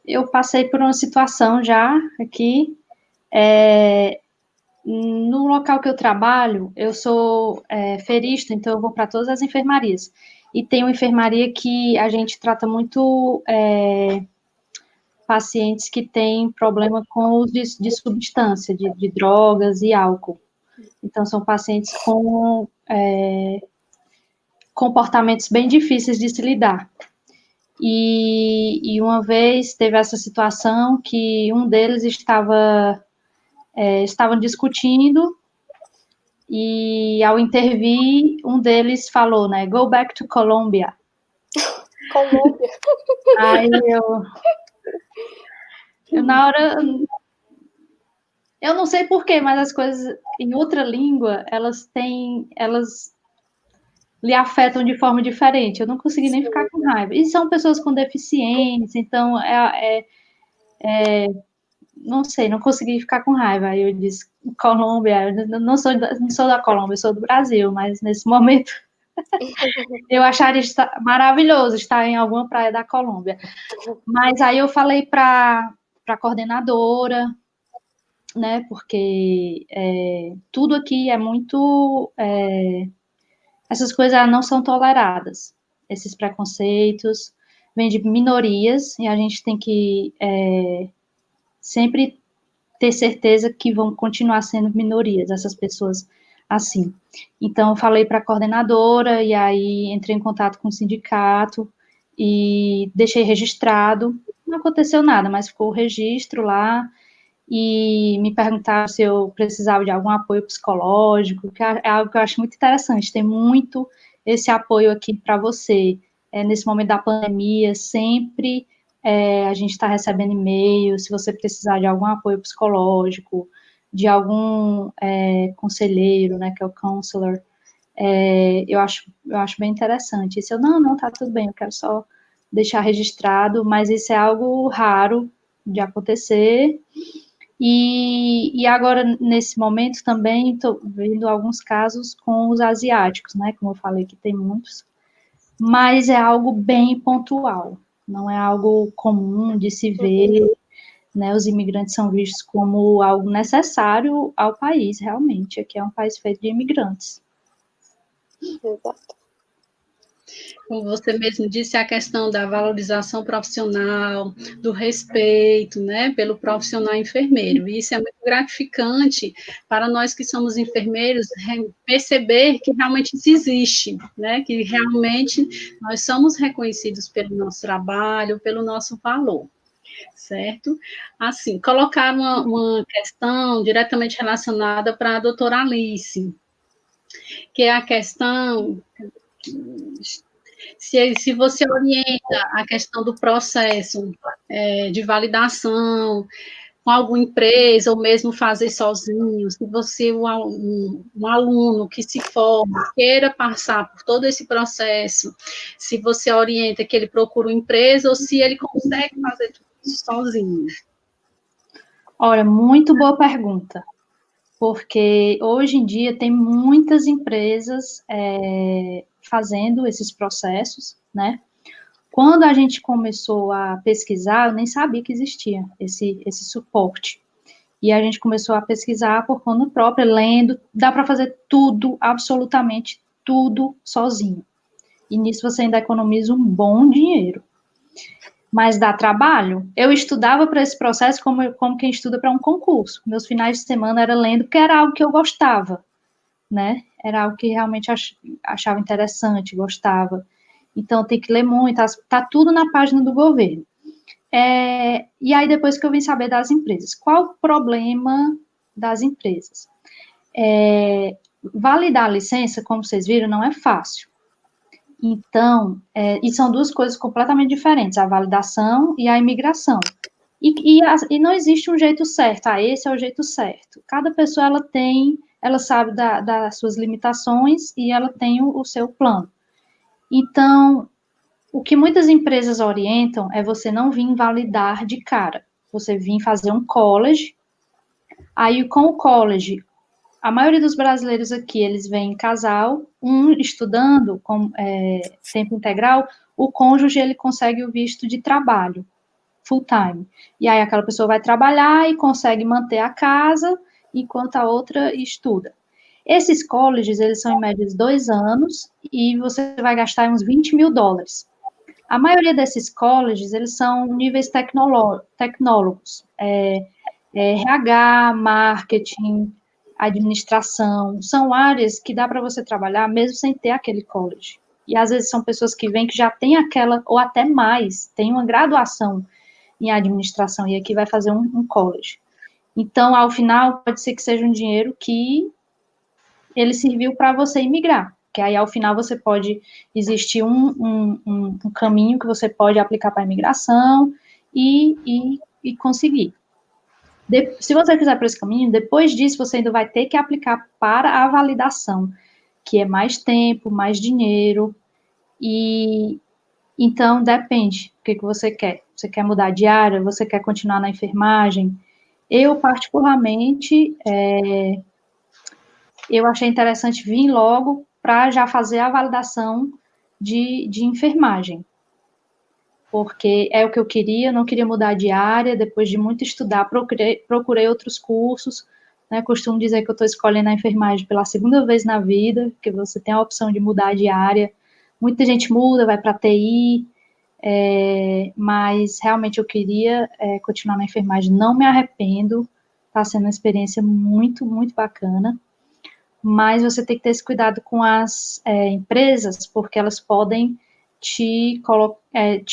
Eu passei por uma situação já aqui, no local que eu trabalho, eu sou ferista, então eu vou para todas as enfermarias. E tem uma enfermaria que a gente trata muito pacientes que têm problema com o uso de substância, de drogas e álcool. Então, são pacientes com comportamentos bem difíceis de se lidar. E uma vez teve essa situação que um deles estavam discutindo, e ao intervir, um deles falou, né, go back to Colombia. Colômbia. Aí eu na hora, eu não sei porquê, mas as coisas em outra língua, elas lhe afetam de forma diferente. Eu não consegui nem ficar com raiva. E são pessoas com deficiência, então não sei, não consegui ficar com raiva. Aí eu disse, Colômbia, eu não sou da Colômbia, eu sou do Brasil, mas nesse momento eu acharia maravilhoso estar em alguma praia da Colômbia. Mas aí eu falei para a coordenadora, né, porque tudo aqui é muito... essas coisas não são toleradas, esses preconceitos vêm de minorias, e a gente tem que sempre ter certeza que vão continuar sendo minorias, essas pessoas assim. Então, eu falei para a coordenadora, e aí entrei em contato com o sindicato, e deixei registrado, não aconteceu nada, mas ficou o registro lá, e me perguntaram se eu precisava de algum apoio psicológico, que é algo que eu acho muito interessante, tem muito esse apoio aqui para você. Nesse momento da pandemia, sempre a gente está recebendo e-mail, se você precisar de algum apoio psicológico, de algum conselheiro, né, que é o counselor, eu acho bem interessante. Isso não, tá tudo bem, eu quero só deixar registrado, mas isso é algo raro de acontecer. E agora, nesse momento, também estou vendo alguns casos com os asiáticos, né? Como eu falei que tem muitos, mas é algo bem pontual, não é algo comum de se ver, né? Os imigrantes são vistos como algo necessário ao país, realmente. Aqui é um país feito de imigrantes. Exato. Como você mesmo disse, a questão da valorização profissional, do respeito, né, pelo profissional enfermeiro. E isso é muito gratificante para nós que somos enfermeiros, perceber que realmente isso existe, né, que realmente nós somos reconhecidos pelo nosso trabalho, pelo nosso valor. Certo? Assim, colocar uma questão diretamente relacionada para a doutora Alice, que é a questão... Se você orienta a questão do processo de validação com alguma empresa, ou mesmo fazer sozinho, se você, um aluno que se forma, queira passar por todo esse processo, se você orienta que ele procure uma empresa, ou se ele consegue fazer tudo isso sozinho. Olha, muito boa pergunta, porque hoje em dia tem muitas empresas fazendo esses processos, né? Quando a gente começou a pesquisar, eu nem sabia que existia esse suporte. E a gente começou a pesquisar por conta própria, lendo, dá para fazer tudo, absolutamente tudo, sozinho. E nisso você ainda economiza um bom dinheiro. Mas dá trabalho. Eu estudava para esse processo como quem estuda para um concurso. Meus finais de semana era lendo, porque era algo que eu gostava, né? Era algo que realmente achava interessante, gostava. Então, tem que ler muito, tá tudo na página do governo. E aí, depois que eu vim saber das empresas, qual o problema das empresas? Validar a licença, como vocês viram, não é fácil. Então, e são duas coisas completamente diferentes, a validação e a imigração. E não existe um jeito certo, esse é o jeito certo. Cada pessoa, ela sabe das suas limitações e ela tem o seu plano. Então, o que muitas empresas orientam é você não vir validar de cara, você vir fazer um college, aí com o college, a maioria dos brasileiros aqui, eles vêm em casal, um estudando com tempo integral, o cônjuge, ele consegue o visto de trabalho, full time. E aí aquela pessoa vai trabalhar e consegue manter a casa, enquanto a outra estuda. Esses colleges, eles são em média de 2 anos, e você vai gastar uns $20 mil. A maioria desses colleges, eles são níveis tecnólogos, RH, marketing, administração, são áreas que dá para você trabalhar mesmo sem ter aquele college. E às vezes são pessoas que vêm que já têm aquela, ou até mais, tem uma graduação em administração, e aqui vai fazer um college. Então, ao final, pode ser que seja um dinheiro que ele serviu para você imigrar, que aí, ao final, você pode, existir um caminho que você pode aplicar para a imigração e conseguir. Se você quiser para esse caminho, depois disso, você ainda vai ter que aplicar para a validação, que é mais tempo, mais dinheiro, e então depende o que você quer. Você quer mudar de área? Você quer continuar na enfermagem? Eu, particularmente, eu achei interessante vir logo para já fazer a validação de enfermagem, porque é o que eu queria, eu não queria mudar de área, depois de muito estudar, procurei outros cursos, né, costumo dizer que eu estou escolhendo a enfermagem pela segunda vez na vida, que você tem a opção de mudar de área, muita gente muda, vai para TI, mas realmente eu queria continuar na enfermagem, não me arrependo, está sendo uma experiência muito, muito bacana, mas você tem que ter esse cuidado com as empresas, porque elas podem te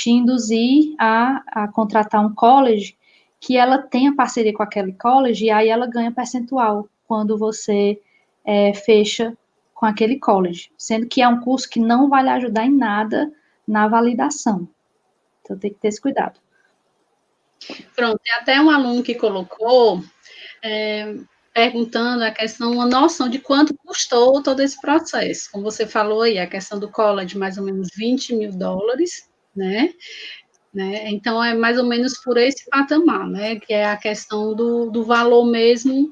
induzir a contratar um college que ela tenha parceria com aquele college, e aí ela ganha percentual quando você fecha com aquele college, sendo que é um curso que não vai lhe ajudar em nada na validação. Então, tem que ter esse cuidado. Pronto, tem até um aluno que colocou, perguntando a questão, uma noção de quanto custou todo esse processo. Como você falou aí, a questão do college, mais ou menos $20 mil, né? Então, é mais ou menos por esse patamar, né? Que é a questão do valor mesmo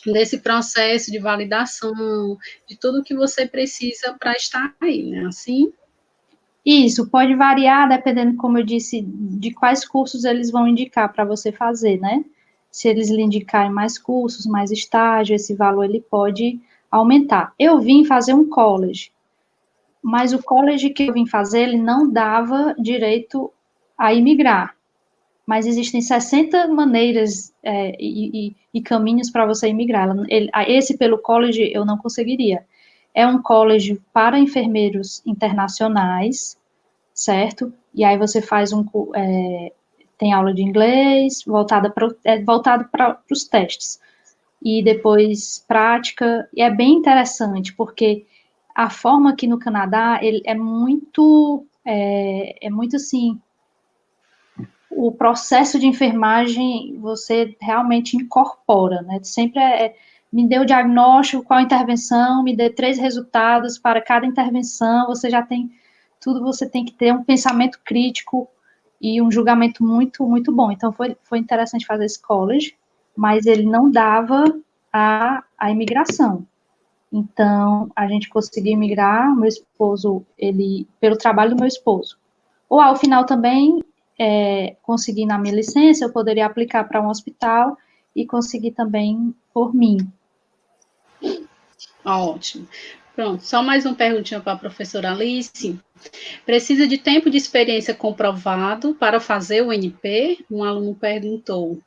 desse processo de validação, de tudo que você precisa para estar aí, né? Assim? Isso, pode variar, dependendo, como eu disse, de quais cursos eles vão indicar para você fazer, né? Se eles lhe indicarem mais cursos, mais estágio, esse valor ele pode aumentar. Eu vim fazer um college, mas o college que eu vim fazer, ele não dava direito a imigrar. Mas existem 60 maneiras e caminhos para você imigrar. Esse, pelo college, eu não conseguiria. É um college para enfermeiros internacionais, certo? E aí você faz tem aula de inglês, voltado para os testes. E depois prática, e é bem interessante, porque a forma aqui no Canadá, ele é muito assim, o processo de enfermagem, você realmente incorpora, né? Sempre me deu o diagnóstico, qual a intervenção, me dê 3 resultados para cada intervenção, você já tem tudo, você tem que ter um pensamento crítico e um julgamento muito, muito bom. Então, foi interessante fazer esse college, mas ele não dava a imigração. Então, a gente conseguiu imigrar, meu esposo, pelo trabalho do meu esposo. Ou, ao final, também, consegui na minha licença, eu poderia aplicar para um hospital e conseguir também por mim. Ótimo. Pronto, só mais uma perguntinha para a professora Alice. Precisa de tempo de experiência comprovado para fazer o NP? Um aluno perguntou.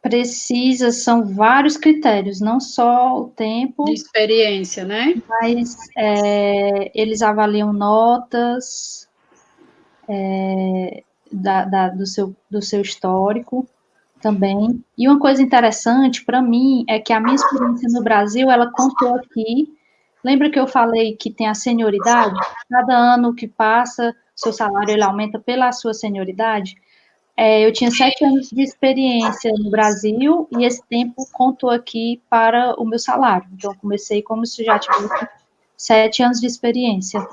Precisa, são vários critérios, não só o tempo... De experiência, né? Mas eles avaliam notas do seu histórico também. E uma coisa interessante para mim é que a minha experiência no Brasil, ela contou aqui. Lembra que eu falei que tem a senioridade? Cada ano que passa, seu salário ele aumenta pela sua senioridade. Eu tinha 7 anos de experiência no Brasil e esse tempo contou aqui para o meu salário. Então, eu comecei como se já tivesse 7 anos de experiência.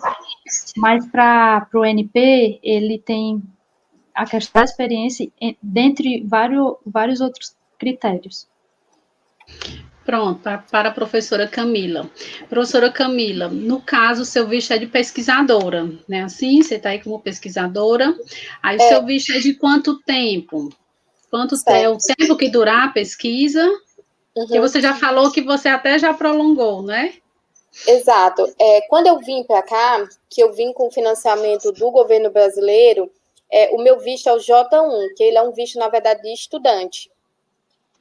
Mas para o NP, ele tem a questão da experiência dentre vários outros critérios. Pronto, para a professora Camila. Professora Camila, no caso, o seu visto é de pesquisadora, né? Assim, você está aí como pesquisadora. Aí o seu visto é de quanto tempo? Quanto é o tempo que durar a pesquisa? Uhum. Que você já falou que você até já prolongou, né? Exato. Quando eu vim para cá, que eu vim com financiamento do governo brasileiro, o meu visto é o J1, que ele é um visto, na verdade, de estudante.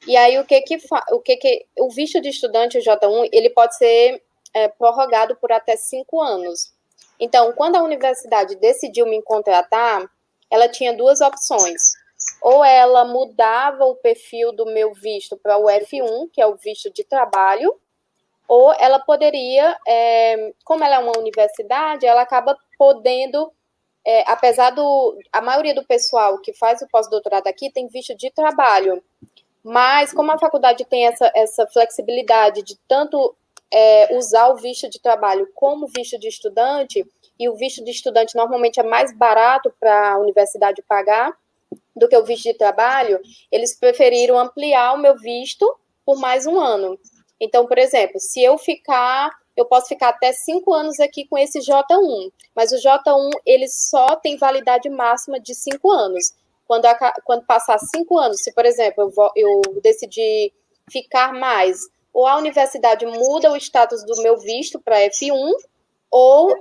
E aí, o visto de estudante, o J1, ele pode ser prorrogado por até 5 anos. Então, quando a universidade decidiu me contratar, ela tinha 2 opções. Ou ela mudava o perfil do meu visto para o F1, que é o visto de trabalho, ou ela poderia, como ela é uma universidade, ela acaba podendo, apesar a maioria do pessoal que faz o pós-doutorado aqui tem visto de trabalho, mas como a faculdade tem essa flexibilidade de tanto usar o visto de trabalho como visto de estudante, e o visto de estudante normalmente é mais barato para a universidade pagar do que o visto de trabalho, eles preferiram ampliar o meu visto por mais 1 ano. Então, por exemplo, se eu posso ficar até 5 anos aqui com esse J1, mas o J1, ele só tem validade máxima de 5 anos. Quando passar 5 anos, se, por exemplo, eu decidir ficar mais, ou a universidade muda o status do meu visto para F1, ou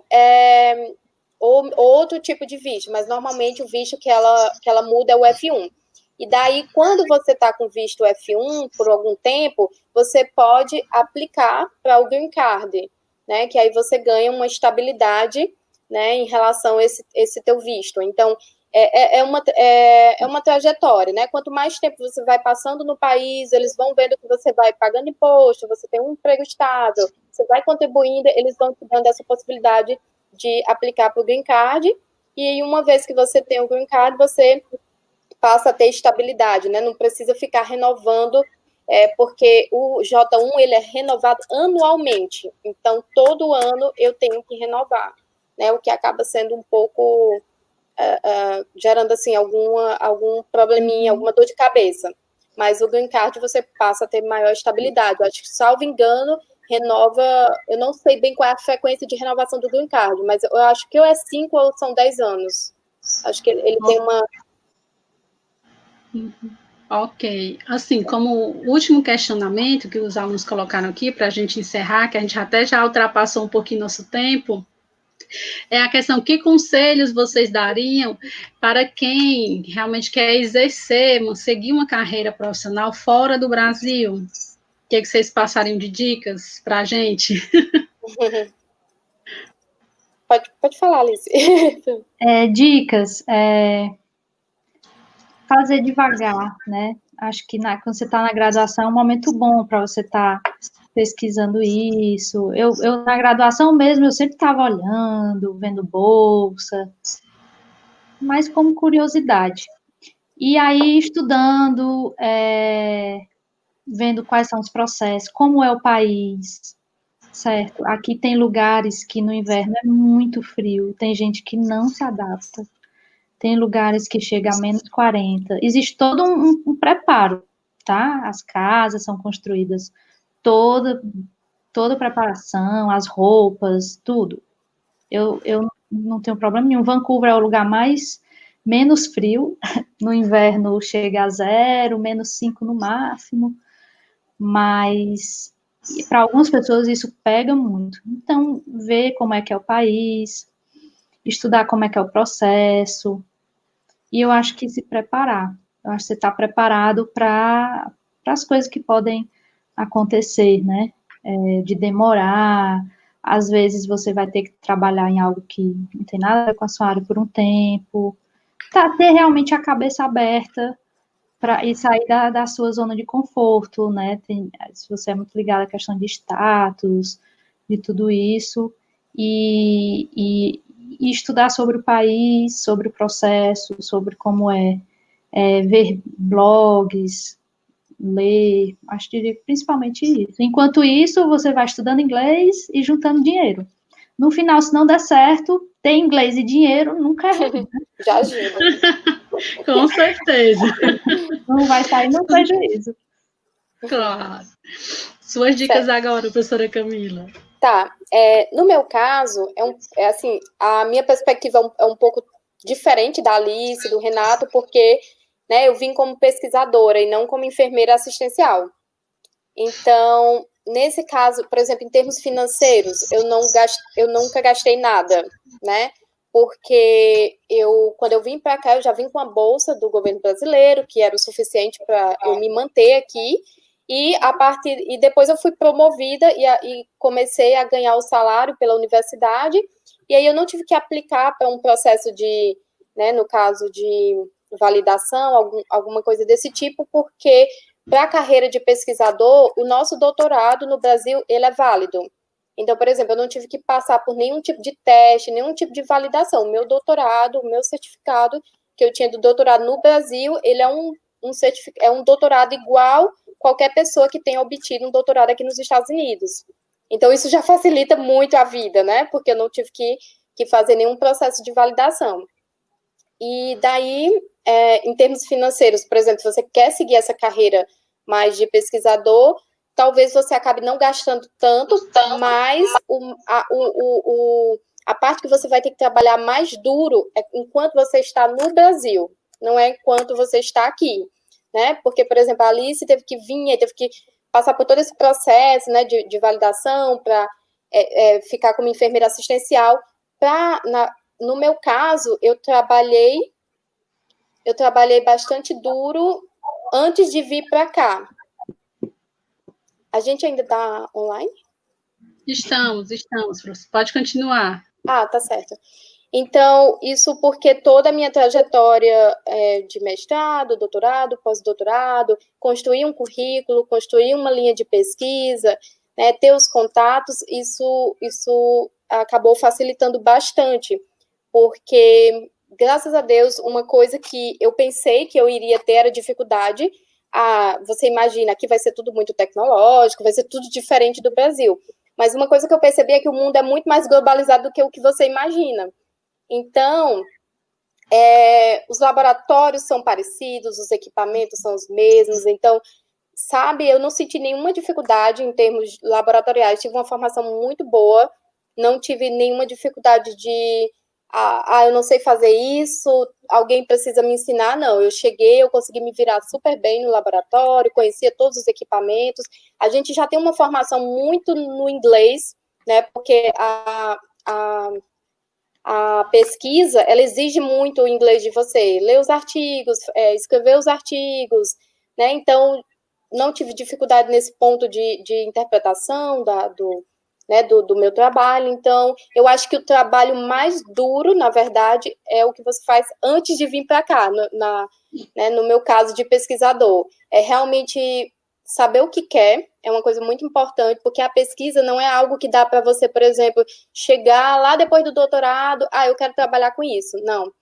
outro tipo de visto, mas normalmente o visto que ela muda é o F1. E daí, quando você está com visto F1 por algum tempo, você pode aplicar para o Green Card, né? Que aí você ganha uma estabilidade, né, em relação a esse teu visto. Então, é uma trajetória, né? Quanto mais tempo você vai passando no país, eles vão vendo que você vai pagando imposto, você tem um emprego estável, você vai contribuindo, eles vão te dando essa possibilidade de aplicar para o Green Card, e uma vez que você tem o Green Card, você passa a ter estabilidade, né? Não precisa ficar renovando, porque o J1 ele é renovado anualmente, então todo ano eu tenho que renovar, né? O que acaba sendo um pouco gerando assim algum probleminha, alguma dor de cabeça. Mas o Green Card você passa a ter maior estabilidade. Eu acho que, salvo engano, renova, eu não sei bem qual é a frequência de renovação do Green Card, mas eu acho que ou é 5 ou são 10 anos. Acho que ele tem uma... Ok. Assim, como último questionamento que os alunos colocaram aqui, para a gente encerrar, que a gente até já ultrapassou um pouquinho nosso tempo, é a questão: que conselhos vocês dariam para quem realmente quer exercer, seguir uma carreira profissional fora do Brasil? O que vocês passariam de dicas para a gente? Pode falar, Alice. Dicas, fazer devagar, né? Acho que quando você está na graduação é um momento bom para você estar pesquisando isso. Eu, na graduação mesmo, eu sempre estava olhando, vendo bolsa, mas como curiosidade. E aí, estudando, vendo quais são os processos, como é o país, certo? Aqui tem lugares que no inverno é muito frio, tem gente que não se adapta. Tem lugares que chega a menos 40. Existe todo um preparo, tá? As casas são construídas, toda preparação, as roupas, tudo. Eu não tenho problema nenhum. Vancouver é o lugar menos frio. No inverno chega a 0, -5 no máximo. Mas para algumas pessoas isso pega muito. Então, ver como é que é o país, estudar como é que é o processo, e eu acho que se preparar. Eu acho que você está preparado para as coisas que podem acontecer, né? De demorar, às vezes você vai ter que trabalhar em algo que não tem nada a ver com a sua área por um tempo. Ter realmente a cabeça aberta e sair da sua zona de conforto, né? Se você é muito ligado à questão de status, de tudo isso, e estudar sobre o país, sobre o processo, sobre como ver blogs, ler, acho que principalmente isso. Enquanto isso, você vai estudando inglês e juntando dinheiro. No final, se não der certo, ter inglês e dinheiro nunca é ruim, né? Já ajuda. Com certeza. Não vai sair no prejuízo. Claro. Suas dicas agora, professora Camila. Tá. No meu caso, assim, a minha perspectiva é um pouco diferente da Alice, do Renato, porque, né, eu vim como pesquisadora e não como enfermeira assistencial. Então, nesse caso, por exemplo, em termos financeiros, eu nunca gastei nada, né? porque quando eu vim para cá, eu já vim com a bolsa do governo brasileiro, que era o suficiente para eu me manter aqui, e depois eu fui promovida e comecei a ganhar o salário pela universidade, e aí eu não tive que aplicar para um processo de, né, no caso de validação, alguma coisa desse tipo, porque para a carreira de pesquisador, o nosso doutorado no Brasil, ele é válido. Então, por exemplo, eu não tive que passar por nenhum tipo de teste, nenhum tipo de validação. O meu doutorado, o meu certificado que eu tinha do doutorado no Brasil, ele é um doutorado igual qualquer pessoa que tenha obtido um doutorado aqui nos Estados Unidos. Então, isso já facilita muito a vida, né? Porque eu não tive que fazer nenhum processo de validação. E daí, em termos financeiros, por exemplo, se você quer seguir essa carreira mais de pesquisador, talvez você acabe não gastando tanto, mas a parte que você vai ter que trabalhar mais duro é enquanto você está no Brasil, não é enquanto você está aqui, né? Porque, por exemplo, a Alice teve que vir, teve que passar por todo esse processo, né, de validação para ficar como enfermeira assistencial. No meu caso, eu trabalhei bastante duro antes de vir para cá. A gente ainda está online? Estamos, professor. Pode continuar. Ah, tá certo. Então, isso porque toda a minha trajetória de mestrado, doutorado, pós-doutorado, construir um currículo, construir uma linha de pesquisa, né, ter os contatos, isso acabou facilitando bastante, porque, graças a Deus, uma coisa que eu pensei que eu iria ter era dificuldade. Você imagina, aqui vai ser tudo muito tecnológico, vai ser tudo diferente do Brasil. Mas uma coisa que eu percebi é que o mundo é muito mais globalizado do que o que você imagina. Então, os laboratórios são parecidos, os equipamentos são os mesmos. Então, sabe, eu não senti nenhuma dificuldade em termos laboratoriais. Tive uma formação muito boa, não tive nenhuma dificuldade de eu não sei fazer isso, alguém precisa me ensinar. Não, eu cheguei, eu consegui me virar super bem no laboratório, conhecia todos os equipamentos. A gente já tem uma formação muito no inglês, né, porque a pesquisa, ela exige muito o inglês de você, ler os artigos, escrever os artigos, né, então não tive dificuldade nesse ponto de interpretação do meu trabalho. Então, eu acho que o trabalho mais duro, na verdade, é o que você faz antes de vir para cá, no meu caso de pesquisador. É realmente saber o que quer, é uma coisa muito importante, porque a pesquisa não é algo que dá para você, por exemplo, chegar lá depois do doutorado, eu quero trabalhar com isso. Não.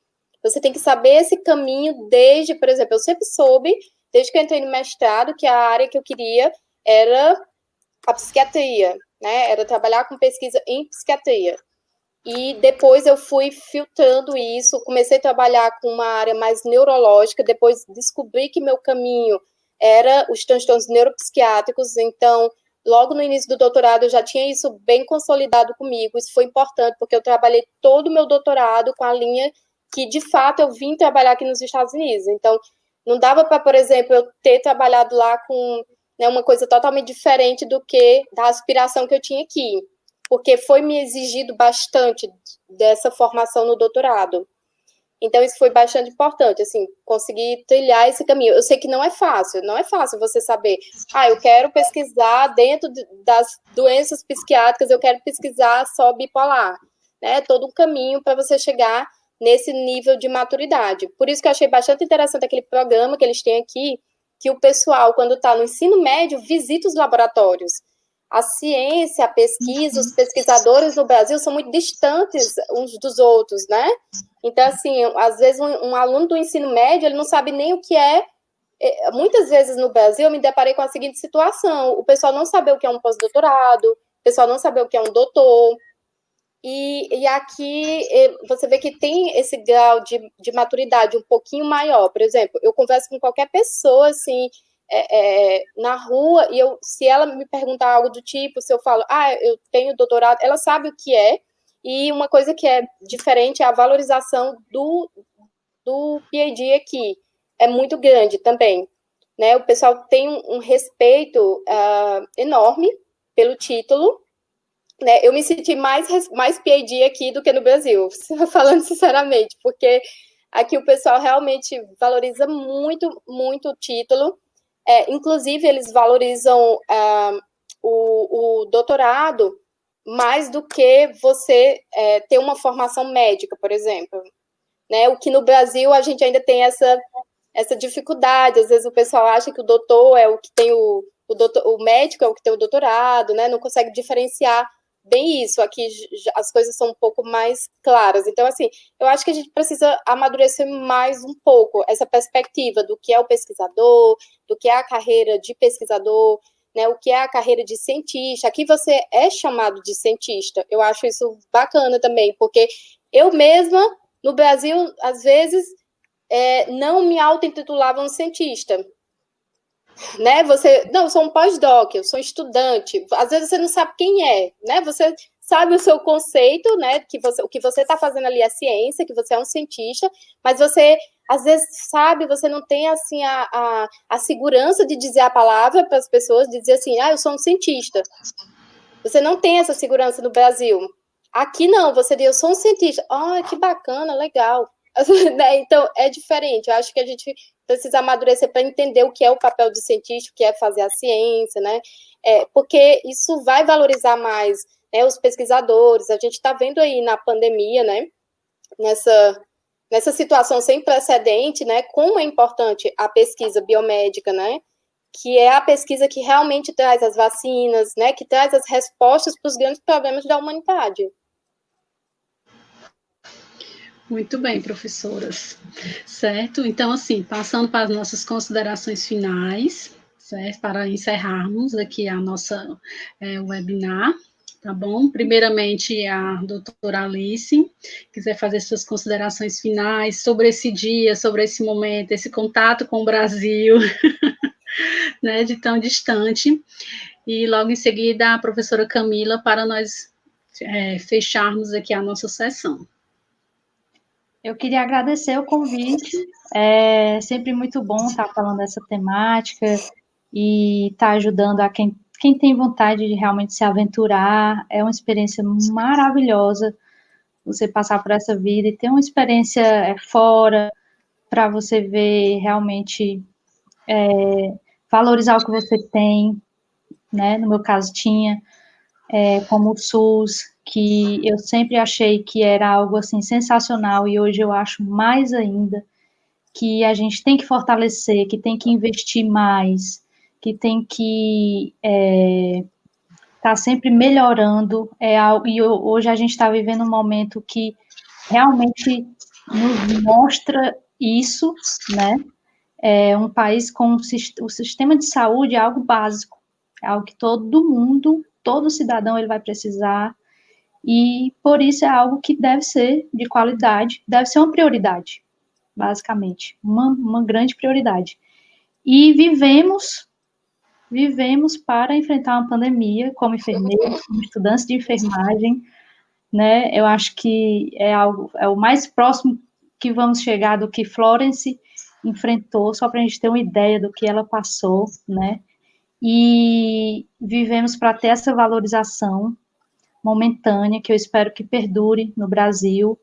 Você tem que saber esse caminho desde, por exemplo, eu sempre soube, desde que eu entrei no mestrado, que a área que eu queria era a psiquiatria, né? Era trabalhar com pesquisa em psiquiatria. E depois eu fui filtrando isso, comecei a trabalhar com uma área mais neurológica, depois descobri que meu caminho era os transtornos neuropsiquiátricos, então, logo no início do doutorado, eu já tinha isso bem consolidado comigo. Isso foi importante, porque eu trabalhei todo o meu doutorado com a linha que, de fato, eu vim trabalhar aqui nos Estados Unidos. Então, não dava para, por exemplo, eu ter trabalhado lá com uma coisa totalmente diferente do que da aspiração que eu tinha aqui, porque foi me exigido bastante dessa formação no doutorado. Então, isso foi bastante importante, assim, conseguir trilhar esse caminho. Eu sei que não é fácil você saber, eu quero pesquisar dentro das doenças psiquiátricas, eu quero pesquisar só bipolar, né? Todo um caminho para você chegar nesse nível de maturidade. Por isso que eu achei bastante interessante aquele programa que eles têm aqui, que o pessoal, quando está no ensino médio, visita os laboratórios. A ciência, a pesquisa, os pesquisadores no Brasil são muito distantes uns dos outros, né? Então, assim, às vezes um aluno do ensino médio, ele não sabe nem o que é. Muitas vezes no Brasil eu me deparei com a seguinte situação: o pessoal não sabe o que é um pós-doutorado, o pessoal não sabe o que é um doutor. E aqui você vê que tem esse grau de maturidade um pouquinho maior. Por exemplo, eu converso com qualquer pessoa, assim, na rua, e se ela me perguntar algo do tipo, se eu falo, eu tenho doutorado, ela sabe o que é. E uma coisa que é diferente é a valorização do PhD aqui. É muito grande também, né? O pessoal tem um respeito enorme pelo título, né, eu me senti mais PhD aqui do que no Brasil, falando sinceramente, porque aqui o pessoal realmente valoriza muito, muito o título. Inclusive, eles valorizam o doutorado mais do que você ter uma formação médica, por exemplo. Né? O que no Brasil a gente ainda tem essa dificuldade. Às vezes o pessoal acha que o doutor é o que tem o médico é o que tem o doutorado, né? Não consegue diferenciar bem isso. Aqui as coisas são um pouco mais claras. Então, assim, eu acho que a gente precisa amadurecer mais um pouco essa perspectiva do que é o pesquisador, do que é a carreira de pesquisador, né, o que é a carreira de cientista. Aqui você é chamado de cientista. Eu acho isso bacana também, porque eu mesma, no Brasil, às vezes, não me auto-intitulava um cientista. Né? Não, eu sou um pós-doc, eu sou estudante. Às vezes você não sabe quem é, né? Você sabe o seu conceito, né? O que você está fazendo ali é ciência, que você é um cientista, mas você, às vezes, sabe, você não tem, assim, a segurança de dizer a palavra para as pessoas, de dizer assim, eu sou um cientista. Você não tem essa segurança no Brasil. Aqui não, você diz, eu sou um cientista. Que bacana, legal. Então, é diferente. Eu acho que a gente precisa amadurecer para entender o que é o papel do cientista, o que é fazer a ciência, né? Porque isso vai valorizar mais, né, os pesquisadores. A gente está vendo aí na pandemia, né, nessa situação sem precedente, né, como é importante a pesquisa biomédica, né, que é a pesquisa que realmente traz as vacinas, né, que traz as respostas para os grandes problemas da humanidade. Muito bem, professoras, certo? Então, assim, passando para as nossas considerações finais, certo? Para encerrarmos aqui a nossa webinar, tá bom? Primeiramente, a doutora Alice, quiser fazer suas considerações finais sobre esse dia, sobre esse momento, esse contato com o Brasil, né, de tão distante, e logo em seguida a professora Camila, para nós fecharmos aqui a nossa sessão. Eu queria agradecer o convite, é sempre muito bom estar falando dessa temática e estar ajudando a quem tem vontade de realmente se aventurar. É uma experiência maravilhosa você passar por essa vida e ter uma experiência fora para você ver realmente valorizar o que você tem, né? No meu caso tinha, como o SUS, que eu sempre achei que era algo assim sensacional e hoje eu acho mais ainda, que a gente tem que fortalecer, que tem que investir mais, que tem que tá sempre melhorando, e hoje a gente está vivendo um momento que realmente nos mostra isso, né? É um país com o sistema de saúde é algo básico, é algo que todo mundo, todo cidadão ele vai precisar, e por isso é algo que deve ser de qualidade, deve ser uma prioridade, basicamente, uma grande prioridade. E vivemos para enfrentar uma pandemia como enfermeiros, como estudantes de enfermagem, né? Eu acho que é o mais próximo que vamos chegar do que Florence enfrentou, só para a gente ter uma ideia do que ela passou, né? E vivemos para ter essa valorização momentânea, que eu espero que perdure no Brasil,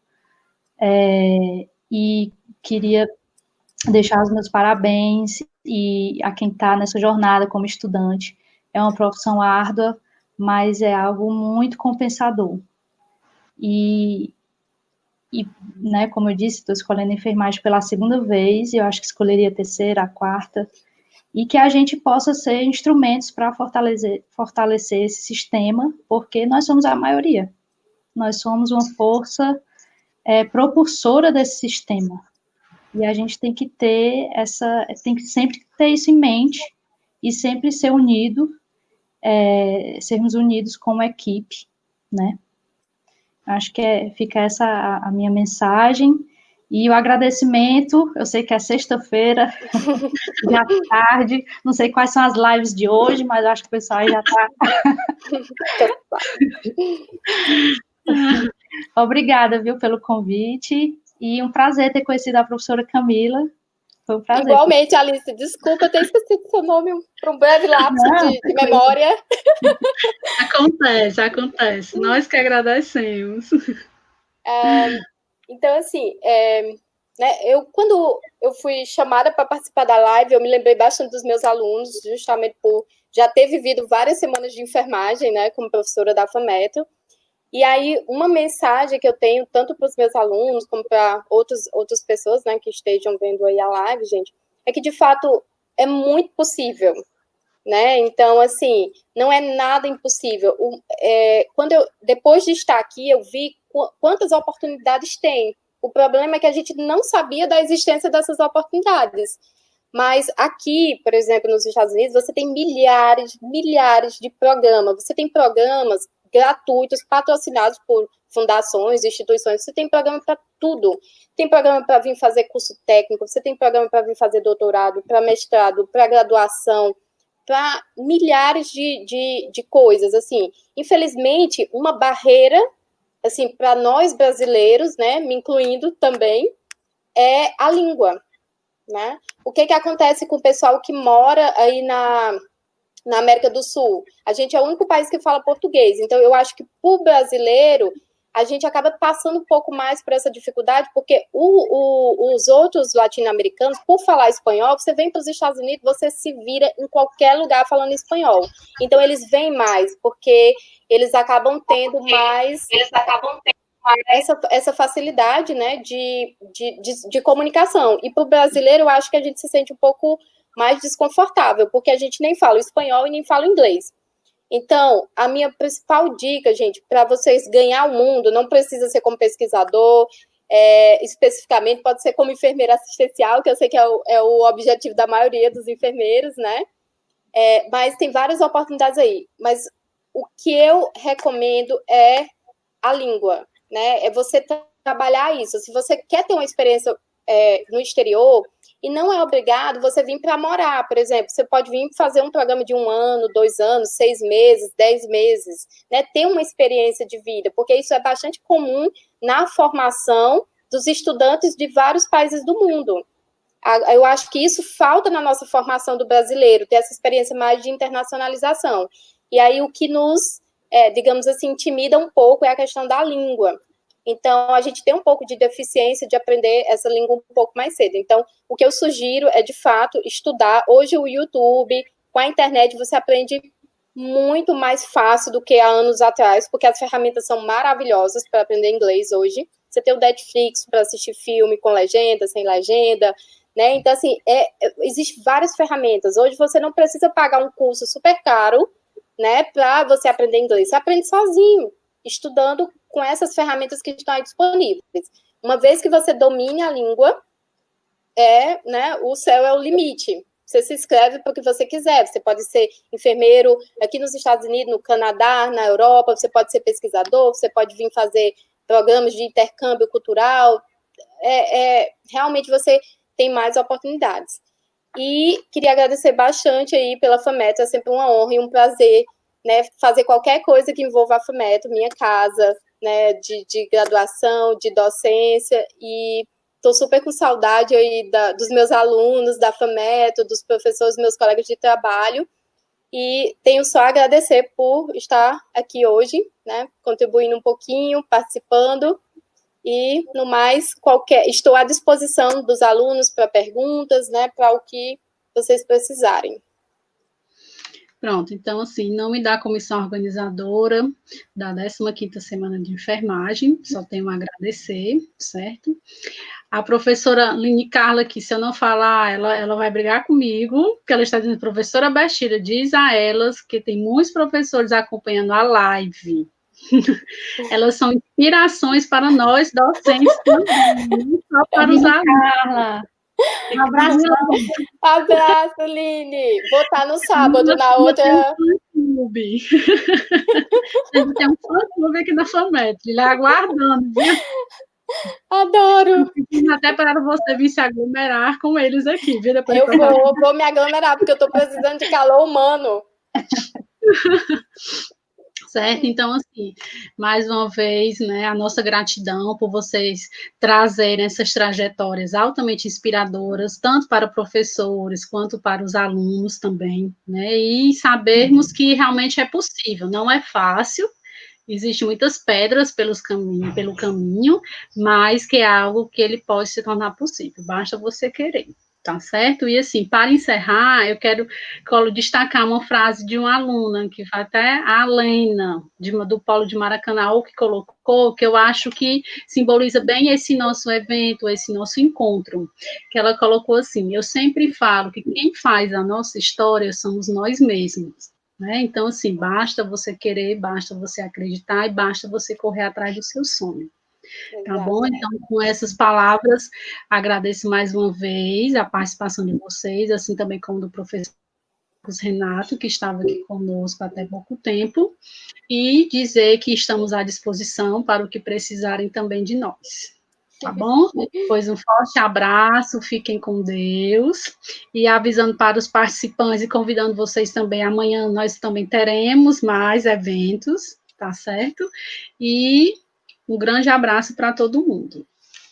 e queria deixar os meus parabéns e a quem está nessa jornada como estudante. É uma profissão árdua, mas é algo muito compensador. E né, como eu disse, estou escolhendo enfermagem pela segunda vez, e eu acho que escolheria a terceira, a quarta, e que a gente possa ser instrumentos para fortalecer esse sistema, porque nós somos a maioria. Nós somos uma força propulsora desse sistema. E a gente tem que tem que sempre ter isso em mente e sempre ser unido, sermos unidos como equipe, né? Acho que fica essa a minha mensagem. E o agradecimento, eu sei que é sexta-feira, já tarde, não sei quais são as lives de hoje, mas acho que o pessoal já está... Obrigada, viu, pelo convite, e um prazer ter conhecido a professora Camila, Foi um prazer. Igualmente, Alice, desculpa ter esquecido seu nome para um breve lapso de memória. Acontece. Nós que agradecemos. Então, assim, né, quando eu fui chamada para participar da live, eu me lembrei bastante dos meus alunos, justamente por já ter vivido várias semanas de enfermagem, né, como professora da FAMETRO. E aí, uma mensagem que eu tenho, tanto para os meus alunos, como para outras pessoas, né, que estejam vendo aí a live, gente, é que, de fato, é muito possível, né? Então, assim, não é nada impossível. Depois de estar aqui, eu vi quantas oportunidades tem. O problema é que a gente não sabia da existência dessas oportunidades. Mas aqui, por exemplo, nos Estados Unidos, você tem milhares de programas. Você tem programas gratuitos, patrocinados por fundações, instituições. Você tem programa para tudo. Tem programa para vir fazer curso técnico, você tem programa para vir fazer doutorado, para mestrado, para graduação, para milhares de coisas. Assim, infelizmente, uma barreira, assim, para nós brasileiros, né, me incluindo também, é a língua, né? O que acontece com o pessoal que mora aí na América do Sul? A gente é o único país que fala português, então eu acho que, para o brasileiro, a gente acaba passando um pouco mais por essa dificuldade, porque os outros latino-americanos, por falar espanhol, você vem para os Estados Unidos, você se vira em qualquer lugar falando espanhol. Então, eles vêm mais, porque eles acabam tendo mais essa facilidade, né, de comunicação. E para o brasileiro, eu acho que a gente se sente um pouco mais desconfortável, porque a gente nem fala espanhol e nem fala inglês. Então, a minha principal dica, gente, para vocês ganhar o mundo, não precisa ser como pesquisador, especificamente, pode ser como enfermeira assistencial, que eu sei que é o objetivo da maioria dos enfermeiros, né? Mas tem várias oportunidades aí. Mas o que eu recomendo é a língua, né? É você trabalhar isso. Se você quer ter uma experiência no exterior, e não é obrigado você vir para morar, por exemplo, você pode vir fazer um programa de 1 ano, 2 anos, 6 meses, 10 meses, né? Ter uma experiência de vida, porque isso é bastante comum na formação dos estudantes de vários países do mundo. Eu acho que isso falta na nossa formação do brasileiro, ter essa experiência mais de internacionalização. E aí o que nos, digamos assim, intimida um pouco é a questão da língua. Então, a gente tem um pouco de deficiência de aprender essa língua um pouco mais cedo. Então, o que eu sugiro é, de fato, estudar. Hoje, o YouTube, com a internet, você aprende muito mais fácil do que há anos atrás, porque as ferramentas são maravilhosas para aprender inglês hoje. Você tem o Netflix para assistir filme com legenda, sem legenda, né? Então, assim, existem várias ferramentas. Hoje, você não precisa pagar um curso super caro, né, para você aprender inglês. Você aprende sozinho, estudando com essas ferramentas que estão aí disponíveis. Uma vez que você domine a língua, né, o céu é o limite. Você se inscreve para o que você quiser. Você pode ser enfermeiro aqui nos Estados Unidos, no Canadá, na Europa, você pode ser pesquisador, você pode vir fazer programas de intercâmbio cultural. Realmente você tem mais oportunidades. E queria agradecer bastante aí pela FAMETRO, é sempre uma honra e um prazer, né, fazer qualquer coisa que envolva a FAMETRO, minha casa, né, de graduação, de docência, e estou super com saudade aí dos meus alunos, da FAMETRO, dos professores, meus colegas de trabalho, e tenho só a agradecer por estar aqui hoje, né, contribuindo um pouquinho, participando, e, no mais, estou à disposição dos alunos para perguntas, né, para o que vocês precisarem. Pronto, então, assim, em nome da comissão organizadora da 15ª Semana de Enfermagem, só tenho a agradecer, certo? A professora Line Carla, que se eu não falar, ela vai brigar comigo, porque ela está dizendo, professora Bastida, diz a elas que tem muitos professores acompanhando a live. Elas são inspirações para nós, docentes, também, não só para os alunos. Um abraço. Abraço, Line. Vou estar no sábado, na outra... Tem um fã-clube aqui na FAMETRO, ele aguardando, viu? Adoro. Até para você vir se aglomerar com eles aqui, viu? Depois eu vou me aglomerar, porque eu estou precisando de calor humano. certo? Então, assim, mais uma vez, né, a nossa gratidão por vocês trazerem essas trajetórias altamente inspiradoras, tanto para professores quanto para os alunos também, né, e sabermos que realmente é possível, não é fácil, existem muitas pedras pelo caminho, mas que é algo que ele pode se tornar possível, basta você querer. Tá certo? E assim, para encerrar, eu quero destacar uma frase de uma aluna, que foi até a Lena, do Polo de Maracanã, que colocou, que eu acho que simboliza bem esse nosso evento, esse nosso encontro, que ela colocou assim: eu sempre falo que quem faz a nossa história somos nós mesmos. Né? Então, assim, basta você querer, basta você acreditar e basta você correr atrás do seu sonho. Tá bom? Então, com essas palavras, agradeço mais uma vez a participação de vocês, assim também como do professor Renato, que estava aqui conosco até pouco tempo, e dizer que estamos à disposição para o que precisarem também de nós. Tá bom? Pois um forte abraço, fiquem com Deus, e avisando para os participantes e convidando vocês também, amanhã nós também teremos mais eventos, tá certo? E um grande abraço para todo mundo.